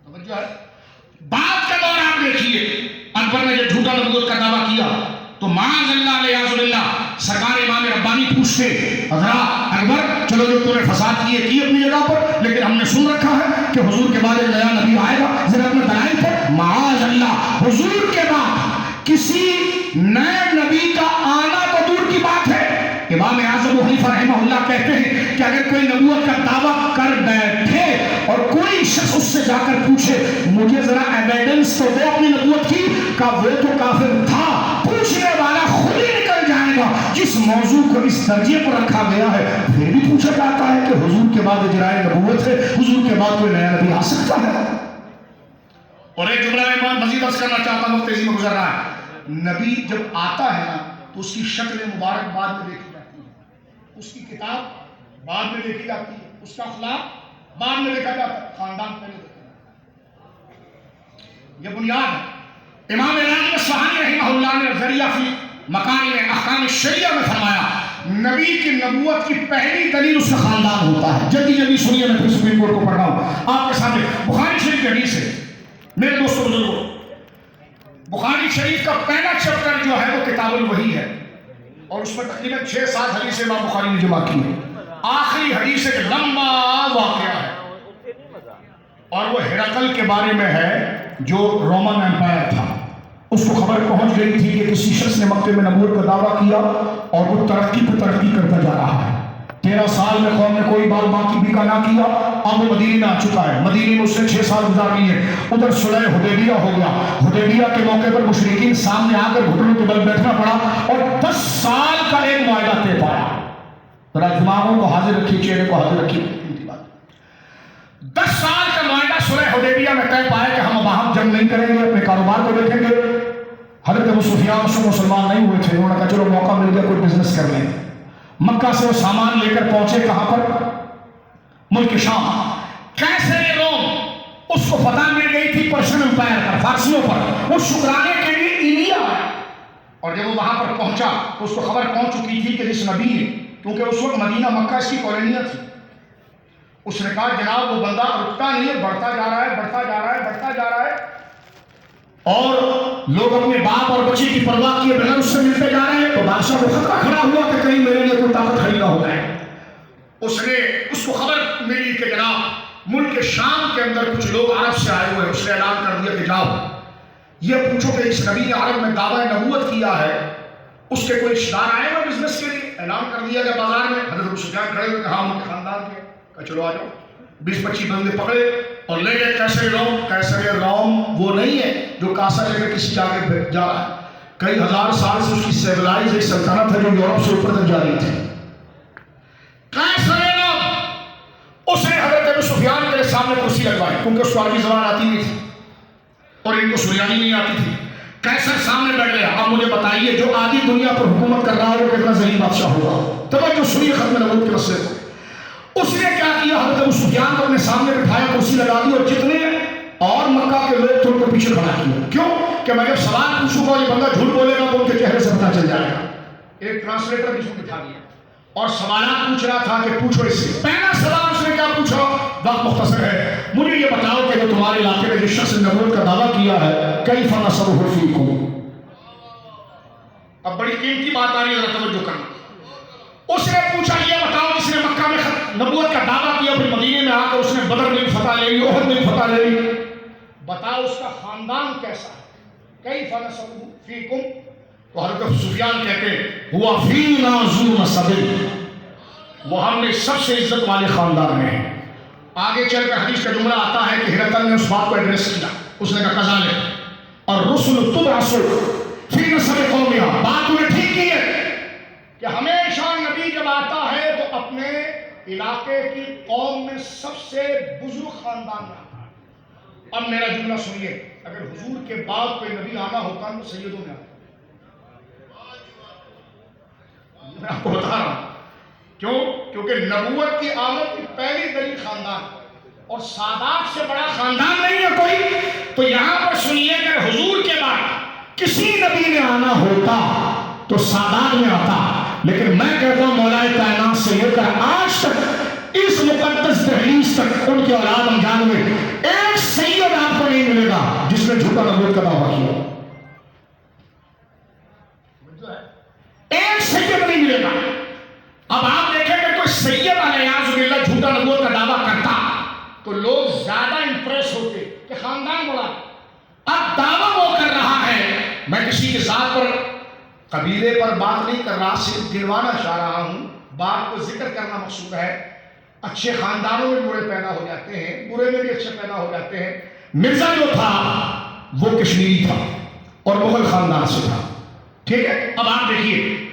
توجہ ہے؟ بات کا دور آپ دیکھیے، اکبر نے جب جھوٹا نبوت کا دعویٰ کیا تو معاذ اللہ علیہ اللہ سرکار امام ربانی پوچھتے حضرا اکبر چلو جو تم نے فساد کیے کی اپنی جگہ پر، لیکن ہم نے سن رکھا ہے کہ حضور کے بعد ایک نیا نبی آئے گا، ذرا اپنے دلائل پر معاذ اللہ حضور کے بعد کسی نئے نبی کا آنا تو دور کی بات ہے۔ امام اعظم ابو حنیفہ رحمہ اللہ کہتے ہیں کہ اگر کوئی نبوت کا دعویٰ کر بیٹھے اور کوئی شخص اس سے جا کر پوچھے مجھے ذرا ایویڈنس تو دے اپنی نبوت کی، کہ وہ تو کافر تھا، پوچھنے والا خود ہی نکل جائے گا۔ جس موضوع کو اس درجے پر رکھا گیا ہے پھر بھی پوچھا جاتا ہے کہ حضور کے بعد اجرائے نبوت ہے، حضور کے بعد کوئی نیا نبی آ سکتا ہے۔ اور ایک جملہ میں مزید عرض کرنا چاہتا ہوں، تیزی میں گزر رہا ہے، نبی جب آتا ہے نا تو اس کی شکل مبارک بعد میں دیکھی جاتی ہے، اس کی کتاب بعد میں دیکھی جاتی ہے، اس کا اخلاق بعد میں دیکھا جاتا ہے، خاندان پہلے دیکھا جاتا ہے۔ یہ بنیاد ہے۔ امام راغب اصفہانی رحمہ اللہ نے ذریعہ فی مکارم احکام الشریعہ میں فرمایا نبی کی نبوت کی پہلی دلیل اس کا خاندان ہوتا ہے۔ جلدی جلدی سنیے، میں پھر سپریم کورٹ کو پڑھ رہا ہوں آپ کے سامنے۔ بخاری شریف کی حدیث ہے میرے دوستوں بزرگوں، بخاری شریف کا پہلا چیپٹر جو ہے وہ کتاب الوحی ہے، اور اس میں تقریباً 6-7 حدیثیں امام بخاری نے جمع کی ہیں۔ آخری حدیث ایک لمبا واقعہ ہے، اور وہ ہرقل کے بارے میں ہے جو رومن امپائر تھا۔ اس کو خبر پہنچ گئی تھی کہ کسی شخص نے مکے میں نبوت کا دعویٰ کیا اور وہ ترقی پہ ترقی کرتا جا رہا ہے۔ 13 سال میں قوم نے کوئی بات باقی بھی کا نہ کیا، اب وہ مدینے میں آ چکا ہے، مدینے میں اس نے 6 سال گزار لیے۔ ادھر صلح حدیبیہ ہو گیا، حدیبیہ کے موقع پر مشرکین سامنے آ کر گھٹنوں کے بل بیٹھنا پڑا اور 10 سال کا ایک معاہدہ طے پایا۔ ذرا دماغوں کو حاضر رکھیے، چہرے کو حاضر رکھیے۔ 10 سال کا معاہدہ صلح حدیبیہ میں طے پایا کہ ہم باہم جنگ نہیں کریں گے، اپنے کاروبار کو دیکھیں گے۔ حضرت ابو سفیان سے مسلمان نہیں ہوئے تھے، انہوں نے کہا چلو موقع مل گیا کوئی بزنس کر لیں۔ مکہ سے وہ سامان لے کر پہنچے کہاں پر؟ ملک شام۔ قیصر روم اس کو فتح مل گئی تھی پرشین امپائر پر، فارسیوں پر، وہ شکرانے کے لیے انڈیا ہے۔ اور جب وہ وہاں پر پہنچا تو اس کو خبر پہنچ چکی تھی کہ اس نبی نے، کیونکہ اس وقت مدینہ مکہ اس کی کالونیاں تھی، اس نے کہا جناب وہ بندہ رکتا نہیں ہے، بڑھتا جا رہا ہے، بڑھتا جا رہا ہے، بڑھتا جا رہا ہے، اور لوگ اپنے باپ اور بچے کی پرواہ کیے بغیر اس سے ملتے جا رہے ہیں۔ تو بادشاہ کو خطرہ کھڑا ہوا کہ کہیں میرے لیے کوئی طاقت کھڑی نہ ہو جائے۔ اس کو خبر ملی کہ جناب ملک شام کے اندر کچھ لوگ عرب سے آئے ہوئے ہیں۔ اس نے اعلان کر دیا کہ جاؤ یہ پوچھو کہ اس نبی نے عرب میں دعویٰ نبوت کیا ہے، اس کے کوئی رشتہ دار آئے ہوئے بزنس کے لیے؟ اعلان کر دیا گیا بازار میں۔ حضرت ابو سفیان کھڑے ہوئے کہ ہاں ان کے خاندان کے، کہا چلو آ جاؤ۔ 20-25 بندے پکڑے اور لے گئے قیصر روم۔ قیصر روم وہ نہیں ہے جو کاسا لے کر کسی جگہ جا رہا ہے، کئی ہزار سال سے اس کی سیولائز ایک سلطنت ہے جو یورپ سے اوپر تک جا رہی تھی۔ قیصر روم اس نے حضرت ابو سفیان کے سامنے کرسی لگوائی، کیونکہ اس کو عربی زبان آتی نہیں تھی اور ان کو سریانی نہیں آتی تھی۔ قیصر سامنے بیٹھ گیا، اب مجھے بتائیے جو آدھی دنیا پر حکومت کر رہا ہے وہ کتنا ذلیل بادشاہ ہوگا؟ توجہ سنیے ختم نبوت کے مسئلے کو۔ اس نے کیا کیا؟ حضرت ابو سفیان کو اپنے سامنے بٹھایا، کرسی لگا دی، اور جتنے اور مکہ کے لوگ تھے ان کو پیچھے کھڑا کیا۔ کیوں کہ میں جب سوال پوچھوں گا یہ بندہ جھوٹ بولے گا تو ان کے چہرے سے پتہ چل جائے گا۔ ایک ٹرانسلیٹر بھی اس کو بٹھا دیا اور سوالات پوچھ رہا تھا کہ پوچھو اس سے۔ پہلا سوال اس نے کیا پوچھا؟ وقت مختصر ہے، مجھے یہ بتاؤ کہ جو تمہارے علاقے میں جس شخص نے نبوت کا دعویٰ کیا ہے کیف نصبہ فیکم۔ اب بڑی قیمتی بات آ رہی ہے، ذرا توجہ کرنا۔ اس نے پوچھا یہ بتاؤ جس نے مکہ میں نبوت کا دعویٰ کیا پھر مدینے میں آ کر اس نے بدر میں فتح لے لی، احد میں فتح لے لی، بتاؤ اس کا خاندان کیسا ہے؟ کیف نصبہ فیکم؟ تو حضرت سفیان کہتے ہیں ہوا فینا ذو نسب، وہ ہم میں سب سے عزت والے خاندان میں ہے۔ آگے چل کر حدیث کا جملہ آتا ہے کہ ہرقل نے اس بات کو ایڈریس کیا، اس نے کہا کذالک اور رسل تبعث فی نسب قومها، بات انہیں ٹھیک کی ہے کہ ہمیشہ نبی جب آتا ہے تو اپنے علاقے کی قوم میں سب سے بزرگ خاندان میں آتا ہے۔ اب میرا جملہ سنیے، اگر حضور کے بعد کوئی نبی آنا ہوتا تو سیدوں میں آتا۔ میں آپ کو بتا رہا ہوں کیوں؟ کیونکہ نبوت کی آمد کی پہلی دلیل خاندان، اور سادات سے بڑا خاندان نہیں ہے کوئی۔ تو یہاں پر سنیے کہ حضور کے بعد کسی نبی نے آنا ہوتا تو سادات میں آتا، لیکن میں کہتا ہوں مولا کائنات سے لے کر آج تک اس مقدس دہلیز تک ان کے اولاد انجان میں ایک سید آپ کو نہیں ملے گا جس نے جھوٹا نبوت کا دعویٰ کیا۔ ایک سید نہیں زیادہ امپریس ہوتے کہ خاندان بڑا. اب دعویٰ وہ کر رہا ہے، میں کسی کے ذات پر قبیلے پر بات نہیں کر رہا، صرف دلوانا چاہ رہا ہوں، بات کو ذکر کرنا مقصود ہے. اچھے خاندانوں میں برے پیدا ہو جاتے ہیں، برے میں بھی اچھے پیدا ہو جاتے ہیں. مرزا جو تھا وہ کشمیری تھا اور مغل خاندان سے تھا. ٹھیک ہے. اب آپ دیکھیے